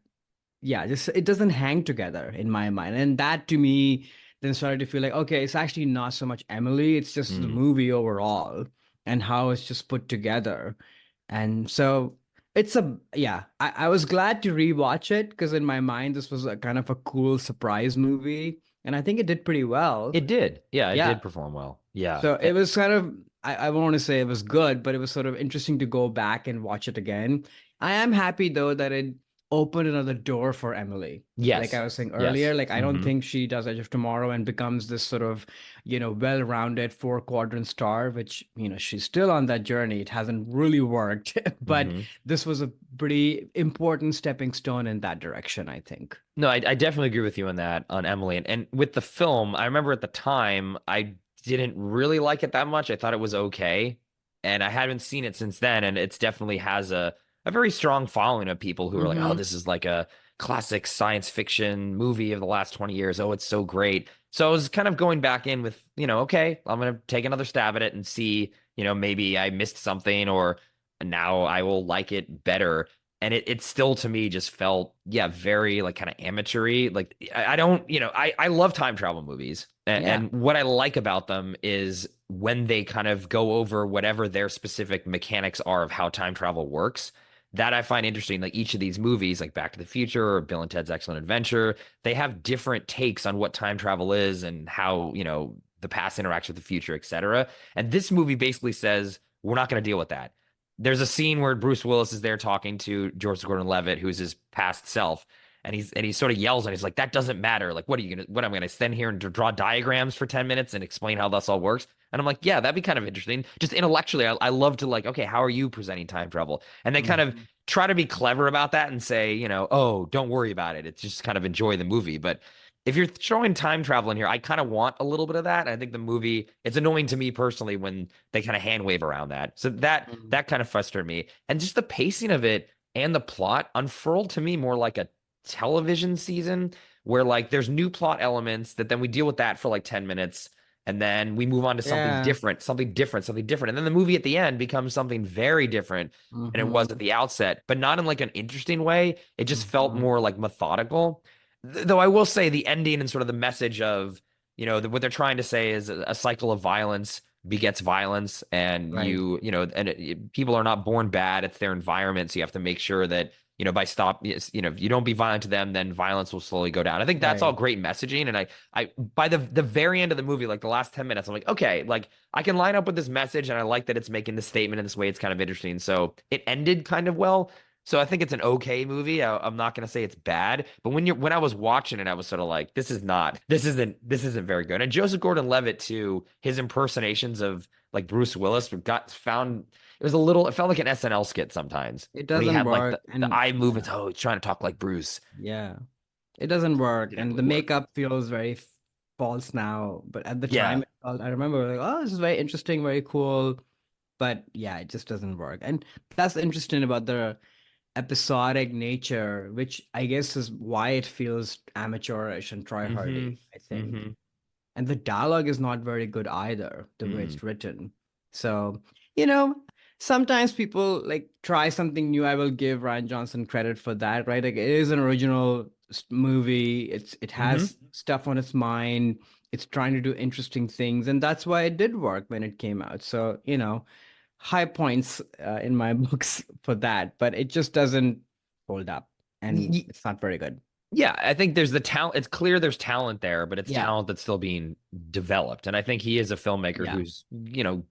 yeah, just it doesn't hang together in my mind. And that to me then started to feel like, okay, it's actually not so much Emily, it's just the Mm. movie overall and how it's just put together. And so yeah, I was glad to rewatch it because in my mind, this was a kind of a cool surprise movie. And I think it did pretty well. It did. Yeah, it Yeah. did perform well. Yeah. So it was kind of, I won't want to say it was good, but it was sort of interesting to go back and watch it again. I am happy though that it opened another door for Emily. Like I Yes. was saying earlier, Yes. like I don't Hmm. think she does Edge of Tomorrow and becomes this sort of, well-rounded four-quadrant star, which, she's still on that journey. It hasn't really worked, but Hmm. this was a pretty important stepping stone in that direction, I think. No, I definitely agree with you on that, on Emily. And with the film, I remember at the time, I didn't really like it that much. I thought it was okay. And I haven't seen it since then. And it's definitely has a very strong following of people who are like, oh, Mm-hmm. this is like a classic science fiction movie of the last 20 years. Oh, it's so great. So I was kind of going back in with, okay, I'm going to take another stab at it and see, maybe I missed something or now I will like it better. And it still to me just felt, yeah, very like kind of amateur-y. Like I don't, I love time travel movies. Yeah. And what I like about them is when they kind of go over whatever their specific mechanics are of how time travel works. That I find interesting. Like each of these movies, like Back to the Future or Bill and Ted's Excellent Adventure, they have different takes on what time travel is and how, the past interacts with the future, et cetera. And this movie basically says, we're not going to deal with that. There's a scene where Bruce Willis is there talking to George Gordon-Levitt, who's his past self, and he sort of yells and he's like, "That doesn't matter. Like, what I'm gonna stand here and draw diagrams for 10 minutes and explain how this all works?" And I'm like, "Yeah, that'd be kind of interesting. Just intellectually, I love to like, okay, how are you presenting time travel?" And they kind of Mhm. try to be clever about that and say, "Oh, don't worry about it. It's just kind of enjoy the movie." But if you're showing time travel in here, I kind of want a little bit of that. I think the movie, it's annoying to me personally when they kind of hand wave around that. So that Mhm. that kind of frustrated me. And just the pacing of it and the plot unfurled to me more like a television season where like there's new plot elements that then we deal with that for like 10 minutes and then we move on to something Yeah. different, something different, something different. And then the movie at the end becomes something very different than it Mm-hmm. was at the outset, but not in like an interesting way. It just felt Mm-hmm. more like methodical. Though I will say the ending and sort of the message of, what they're trying to say is a cycle of violence begets violence, and Right. people are not born bad. It's their environment. So you have to make sure that, by if you don't be violent to them, then violence will slowly go down. I think that's all Right. great messaging. And I by the very end of the movie, like the last 10 minutes, I'm like, okay, like I can line up with this message, and I like that it's making this statement in this way. It's kind of interesting. So it ended kind of well. So I think it's an okay movie. I'm not going to say it's bad, but when I was watching it, I was sort of like, this isn't very good. And Joseph Gordon-Levitt too, his impersonations of like Bruce Willis got found. It felt like an SNL skit sometimes It when he doesn't had like work. the And eye movements. yeah, Oh, he's trying to talk like Bruce. yeah, it doesn't work. Didn't And the really work. makeup feels very false now. But at the time, Yeah. I remember like, oh, this is very interesting, very cool. But yeah, it just doesn't work. And that's interesting about the episodic nature, which I guess is why it feels amateurish and Mm-hmm. try-hardy, I think. Mm-hmm. And the dialogue is not very good either, the way Mm. it's written. So, you know, sometimes people like try something new. I will give Ryan Johnson credit for that, right? Like it is an original movie. It Mm-hmm. has stuff on its mind. It's trying to do interesting things, and that's why it did work when it came out. So, high points in my books for that, but it just doesn't hold up, and it's not very good. Yeah, I think there's the talent. It's clear there's talent there, but it's Yeah, talent that's still being developed. And I think he is a filmmaker yeah. who's,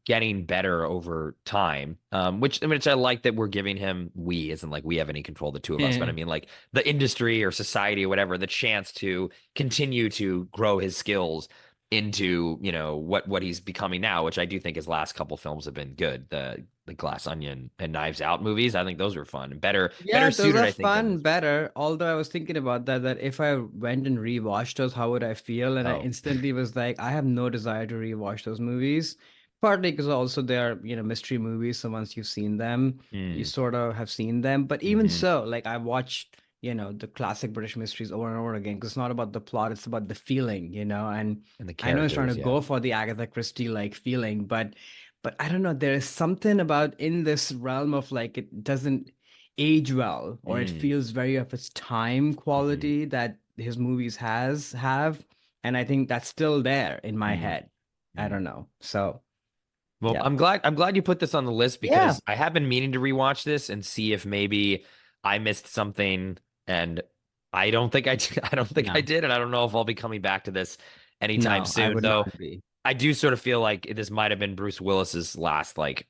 getting better over time. Which I like that we're giving him, we isn't like we have any control, the two of us, but I mean like the industry or society or whatever, the chance to continue to grow his skills into, what he's becoming now, which I do think his last couple films have been good. The Glass Onion and Knives Out movies, I think those were fun and better Yeah, those suited, are I think, than fun, this one. better. Although I was thinking about that if I went and rewatched those, how would I feel? And I Oh. instantly was like, I have no desire to rewatch those movies. Partly because also they're, mystery movies. So once you've seen them, you Mm. sort of have seen them. But even Hmm. so, like I watched, the classic British mysteries over and over again because it's not about the plot, it's about the feeling, and And the I know it's trying to characters, yeah. go for the Agatha Christie like feeling, but I don't know, there is something about in this realm of like it doesn't age well or it Mm. feels very of its time Hmm. quality that his movies have, and I think that's still there in my Mm. head. I Mm. don't know. So, Well, yeah. I'm glad you put this on the list Yeah. because I have been meaning to rewatch this and see if maybe I missed something, and I don't think I I don't think I No. did, and I don't know if I'll be coming back to this anytime No, I soon, would though. not be. I do sort of feel like this might have been Bruce Willis's last like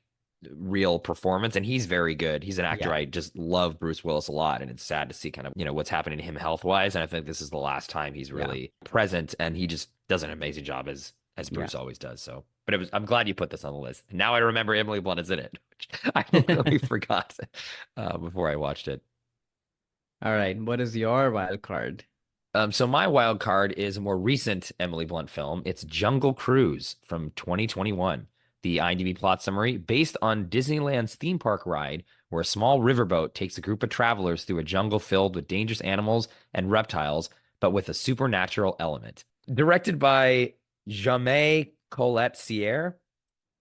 real performance, and he's very good. He's an actor. Yeah. I just love Bruce Willis a lot, and it's sad to see kind of, what's happening to him health wise. And I think this is the last time he's Yeah. really present, and he just does an amazing job as Yeah. Bruce always does. So, but I'm glad you put this on the list. Now I remember Emily Blunt is in it, which I really forgot before I watched it. All right. What is your wild card? So my wild card is a more recent Emily Blunt film. It's Jungle Cruise from 2021. The IMDb plot summary, based on Disneyland's theme park ride, where a small riverboat takes a group of travelers through a jungle filled with dangerous animals and reptiles, but with a supernatural element. Directed by Jamais Colette Sierre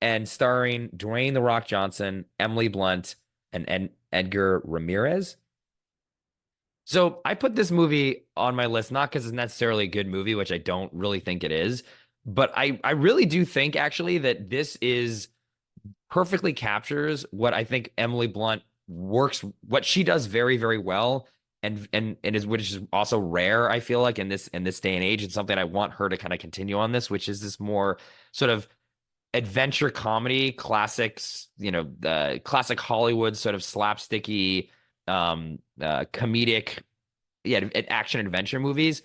and starring Dwayne The Rock Johnson, Emily Blunt, and Edgar Ramirez. So I put this movie on my list not because it's necessarily a good movie, which I don't really think it is, but I really do think actually that this is perfectly captures what I think Emily Blunt what she does very, very well, and is which is also rare, I feel like, in this day and age. It's something I want her to kind of continue on this, which is this more sort of adventure comedy, classics, the classic Hollywood sort of slapsticky, comedic, yeah, action adventure movies.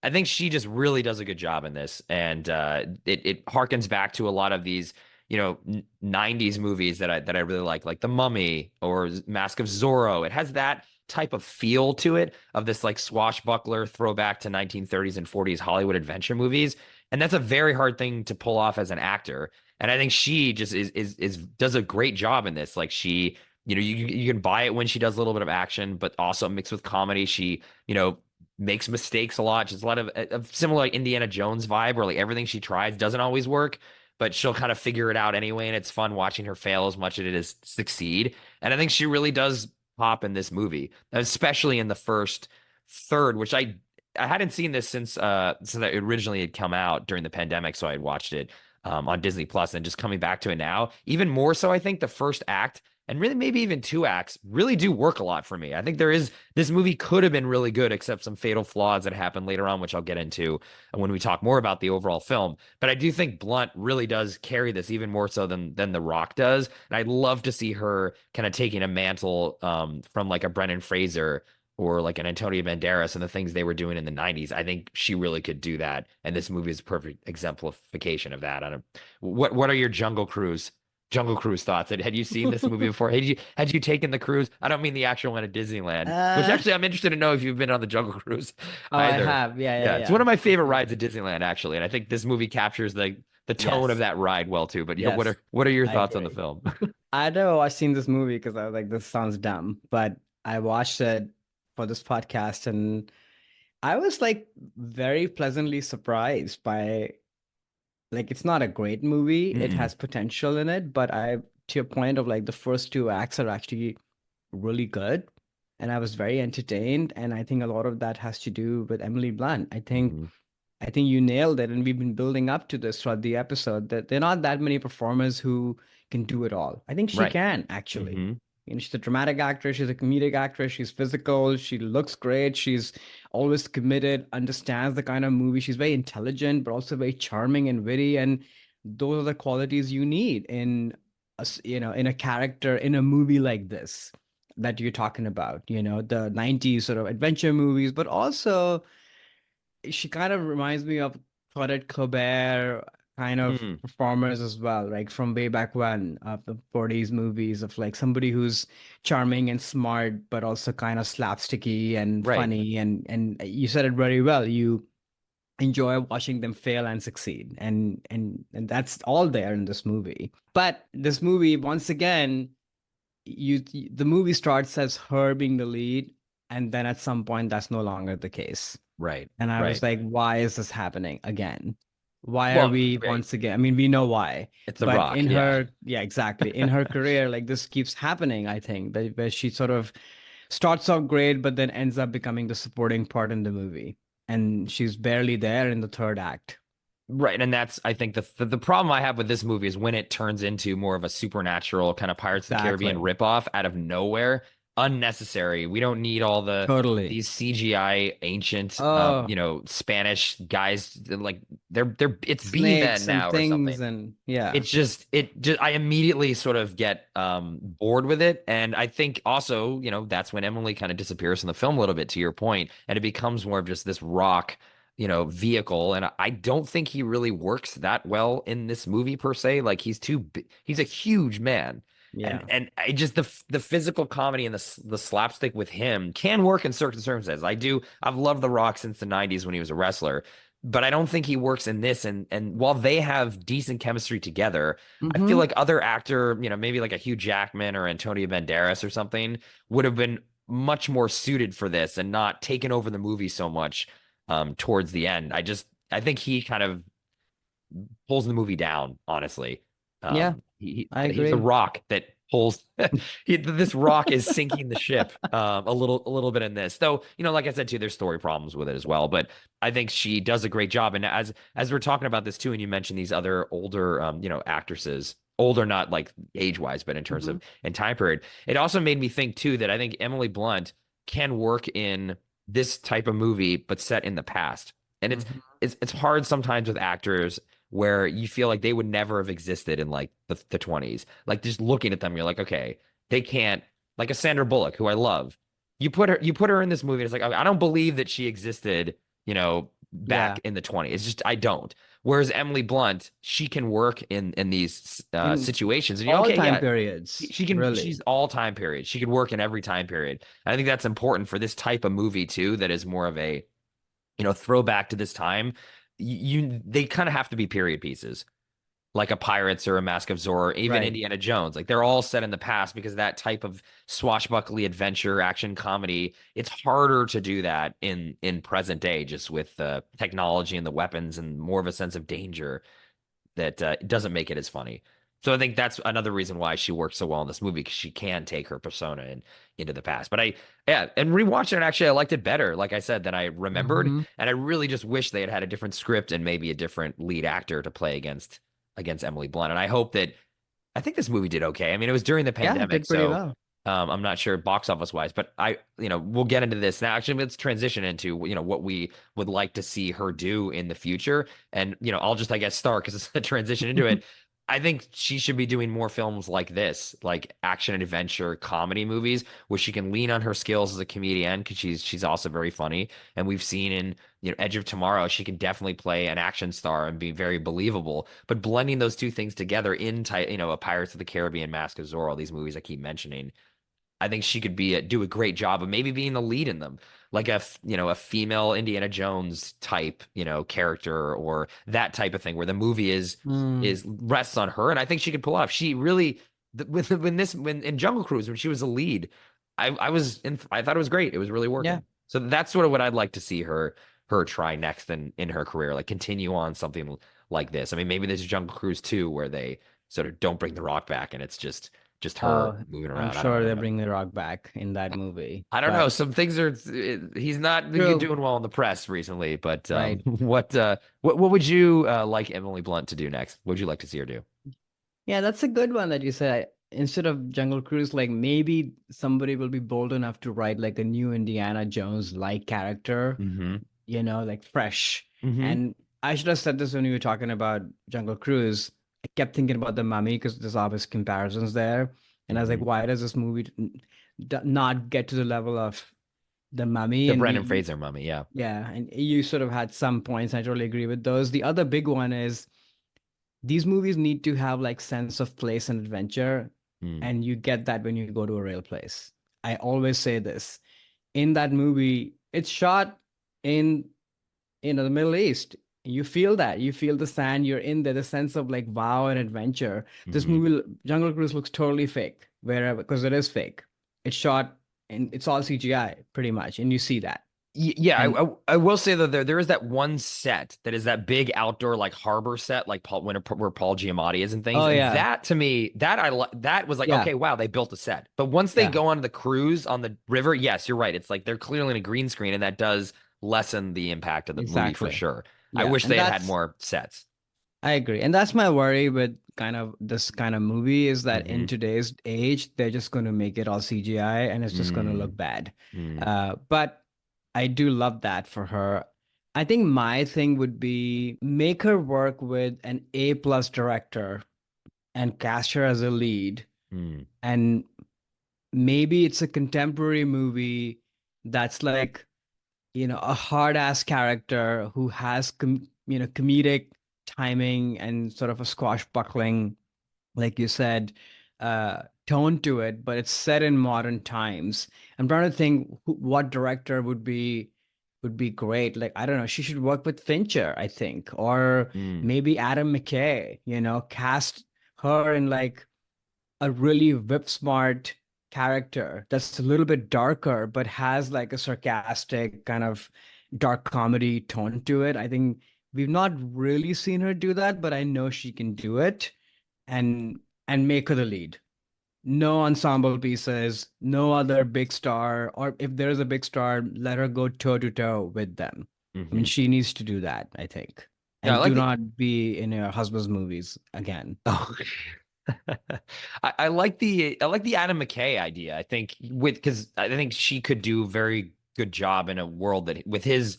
I think she just really does a good job in this, and it harkens back to a lot of these, 90s movies that I really like The Mummy or Mask of Zorro. It has that type of feel to it of this like swashbuckler throwback to 1930s and 40s Hollywood adventure movies, and that's a very hard thing to pull off as an actor. And I think she just is does a great job in this. Like she, you can buy it when she does a little bit of action, but also mixed with comedy. She, makes mistakes a lot. She's a lot of similar like Indiana Jones vibe where like everything she tries doesn't always work, but she'll kind of figure it out anyway. And it's fun watching her fail as much as it is succeed. And I think she really does pop in this movie, especially in the first third, which I hadn't seen this since it originally had come out during the pandemic, so I had watched it on Disney Plus, and just coming back to it now, even more so. I think the first act and really maybe even two acts really do work a lot for me. I think this movie could have been really good, except some fatal flaws that happen later on, which I'll get into when we talk more about the overall film. But I do think Blunt really does carry this even more so than The Rock does, and I'd love to see her kind of taking a mantle from like a Brendan Fraser or like an Antonio Banderas and the things they were doing in the 90s. I think she really could do that. And this movie is a perfect exemplification of that. I don't what are your Jungle Cruise thoughts? Had you seen this movie before? Had you taken the cruise? I don't mean the actual one at Disneyland, which Uh, actually I'm interested to know if you've been on the Jungle Cruise oh, I either. have. Yeah, yeah, Yeah, it's yeah. one of my favorite Yeah. rides at Disneyland, actually. And I think this movie captures the tone of Yes. that ride well too. But yeah, Yes. what are your I thoughts on the agree. film? I know I've seen this movie because I was like, this sounds dumb, but I watched it for this podcast and I was like very pleasantly surprised by like it's not a great movie. It Mm-mm. has potential in it, but to your point of like the first two acts are actually really good. And I was very entertained. And I think a lot of that has to do with Emily Blunt. Mm-hmm. I think you nailed it. And we've been building up to this throughout the episode that there are not that many performers who can do it all. I think she Right. can actually. Mm-hmm. You know, she's a dramatic actress, she's a comedic actress, she's physical, she looks great, she's always committed, understands the kind of movie. She's very intelligent, but also very charming and witty. And those are the qualities you need in in a character in a movie like this that you're talking about, the 90s sort of adventure movies, but also she kind of reminds me of Claudette Colbert kind of Mm. performers as well, like from way back when of the 40s movies of like somebody who's charming and smart, but also kind of slapsticky and Right. funny. And you said it very well. You enjoy watching them fail and succeed. And that's all there in this movie. But this movie, once again, the movie starts as her being the lead, and then at some point that's no longer the case. Right. And I was Right. like, why is this happening again? Why are Well, we right. once again? I mean, we know why, It's The but Rock. in Yeah. her, yeah, exactly. In her career, like this keeps happening, I think, that where she sort of starts off great, but then ends up becoming the supporting part in the movie. And she's barely there in the third act. Right, and that's I think the problem I have with this movie is when it turns into more of a supernatural kind of Pirates of the Caribbean Exactly. ripoff out of nowhere, unnecessary. We don't need all Totally. these CGI ancient Oh, Spanish guys like they're it's B men snakes and now or things. something. And yeah, It just I immediately sort of get bored with it, and I think also that's when Emily kind of disappears from the film a little bit to your point, and it becomes more of just this rock vehicle, and I don't think he really works that well in this movie per se. Like he's a huge man, and yeah. I just the physical comedy and the slapstick with him can work in certain circumstances. I've loved The Rock since the 90s when he was a wrestler, but I don't think he works in this. And while they have decent chemistry together, I feel Mm-hmm. like other actor, maybe like a Hugh Jackman or Antonio Banderas or something would have been much more suited for this and not taken over the movie so much towards the end. I think he kind of pulls the movie down, honestly. Yeah, I He's a agree. rock that pulls this rock is sinking the ship a little bit in this. Though, like I said too, there's story problems with it as well. But I think she does a great job. And as we're talking about this too, and you mentioned these other older actresses, older not like age-wise, but in terms Mm-hmm. of in time period, it also made me think too that I think Emily Blunt can work in this type of movie, but set in the past. And Mm-hmm. it's hard sometimes with actors where you feel like they would never have existed in like the 20s. Like just looking at them, you're like, okay, they can't, like a Sandra Bullock, who I love. You put her in this movie, and it's like, I don't believe that she existed, back Yeah. in the 20s. It's just I don't. Whereas Emily Blunt, she can work in these In situations, and all okay, time yeah, periods, she's really. all time period. She could work in every time period. And I think that's important for this type of movie too, that is more of a throwback to this time. They kind of have to be period pieces. like a Pirates or a Mask of Zorro, even Right. Indiana Jones. Like they're all set in the past because that type of swashbuckly adventure action comedy, it's harder to do that in present day, just with the technology and the weapons and more of a sense of danger that doesn't make it as funny. So I think that's another reason why she works so well in this movie because she can take her persona into the past. But yeah, and rewatching it, actually, I liked it better, like I said, than I remembered. Hmm. And I really just wish they had had a different script and maybe a different lead actor to play against Emily Blunt. And I think this movie did okay. I mean, it was during the Yeah, it pandemic, did pretty so well. I'm not sure box office wise, but we'll get into this now. Actually, let's transition into, what we would like to see her do in the future. And, I'll just, I guess, start because it's a transition into it. I think she should be doing more films like this, like action and adventure comedy movies, where she can lean on her skills as a comedian because she's also very funny. And we've seen in Edge of Tomorrow, she can definitely play an action star and be very believable. But blending those two things together in a Pirates of the Caribbean, Mask of Zorro, these movies I keep mentioning, I think she could do a great job of maybe being the lead in them, like a female Indiana Jones type, character or that type of thing, where the movie Mm, is rests on her, and I think she could pull off. She really when in Jungle Cruise when she was a lead, I thought it was great. It was really yeah. working. So that's sort of what I'd like to see her try next in her career, like continue on something like this. I mean, maybe there's Jungle Cruise 2 where they sort of don't bring the Rock back and it's just her Oh, moving I'm around. I don't sure they know. bring The Rock back in that movie. I don't know. But Some things are he's not been true, doing well in the press recently, but right. what would you like Emily Blunt to do next? What would you like to see her do? Yeah, that's a good one that you said. Instead of Jungle Cruise, like maybe somebody will be bold enough to write like a new Indiana Jones like character, Hmm. like fresh. Hmm. And I should have said this when you were talking about Jungle Cruise. I kept thinking about the Mummy because there's obvious comparisons there. And I was like, Hmm. why does this movie not get to the level of the Mummy? The And Brendan we, Fraser mummy, yeah. yeah, and you sort of had some points. I totally agree with those. The other big one is these movies need to have like sense of place and adventure, Mm. and you get that when you go to a real place. I always say this. In that movie, it's shot in the Middle East. You feel that. You feel the sand, you're in there, the sense of like wow and adventure. This Hmm. movie, Jungle Cruise, looks totally fake, wherever, because it is fake. It's shot and it's all CGI pretty much, and you see that. Yeah, And I will say that there is that one set that is that big outdoor like harbor set like where Paul Giamatti is and things, oh and yeah, that to me that was like, yeah, okay, wow, they built a set. But once they yeah, go on the cruise on the river, yes, you're right, it's like they're clearly in a green screen, and that does lessen the impact of the movie for exactly. sure. I Yeah, wish and they had that's more sets. I agree. And that's my worry with kind of this kind of movie is that in Hmm. today's age, they're just going to make it all CGI and it's just going to Mm. look bad. Mm. But I do love that for her. I think my thing would be make her work with an A+ director and cast her as a lead. Mm. And maybe it's a contemporary movie that's like a hard ass character who has comedic timing and sort of a squashbuckling, like you said, tone to it, but it's set in modern times. I'm trying to think what director would be great. Like, I don't know, she should work with Fincher, I think, or Mm. maybe Adam McKay, cast her in like a really whip smart character that's a little bit darker, but has like a sarcastic kind of dark comedy tone to it. I think we've not really seen her do that, but I know she can do it and make her the lead. No ensemble pieces, no other big star, or if there's a big star, let her go toe to toe with them. I mean, Hmm. she needs to do that, I think. Yeah, I And like do the not be in her husband's movies again. oh. I like the Adam McKay idea. I think because I think she could do a very good job in a world that with his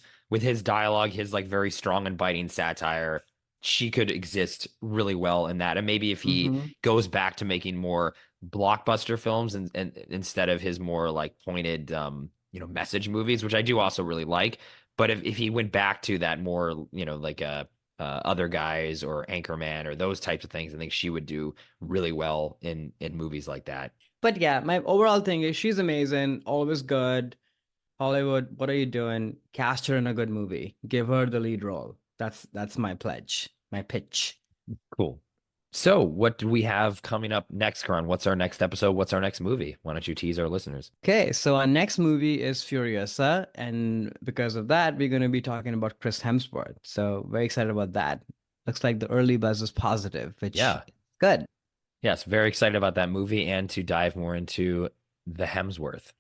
dialogue, his like very strong and biting satire, she could exist really well in that. And maybe if he Hmm. goes back to making more blockbuster films and instead of his more like pointed message movies, which I do also really like. But if he went back to that more, like a Other Guys or Anchorman or those types of things, I think she would do really well in movies like that. But yeah, my overall thing is she's amazing, always good. Hollywood, what are you doing? Cast her in a good movie. Give her the lead role. That's my pledge, my pitch. Cool. So, what do we have coming up next, Karan? What's our next episode? What's our next movie? Why don't you tease our listeners? Okay, so our next movie is Furiosa, and because of that, we're going to be talking about Chris Hemsworth. So very excited about that. Looks like the early buzz is positive, which Yeah. good. Yes, very excited about that movie and to dive more into the Hemsworth.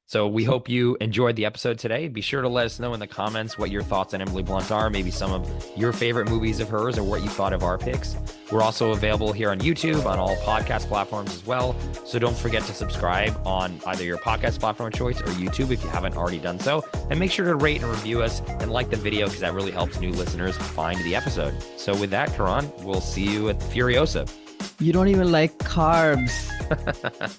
So we hope you enjoyed the episode today. Be sure to let us know in the comments what your thoughts on Emily Blunt are, maybe some of your favorite movies of hers or what you thought of our picks. We're also available here on YouTube, on all podcast platforms as well. So don't forget to subscribe on either your podcast platform of choice or YouTube if you haven't already done so. And make sure to rate and review us and like the video because that really helps new listeners find the episode. So with that, Karan, we'll see you at Furiosa. You don't even like carbs.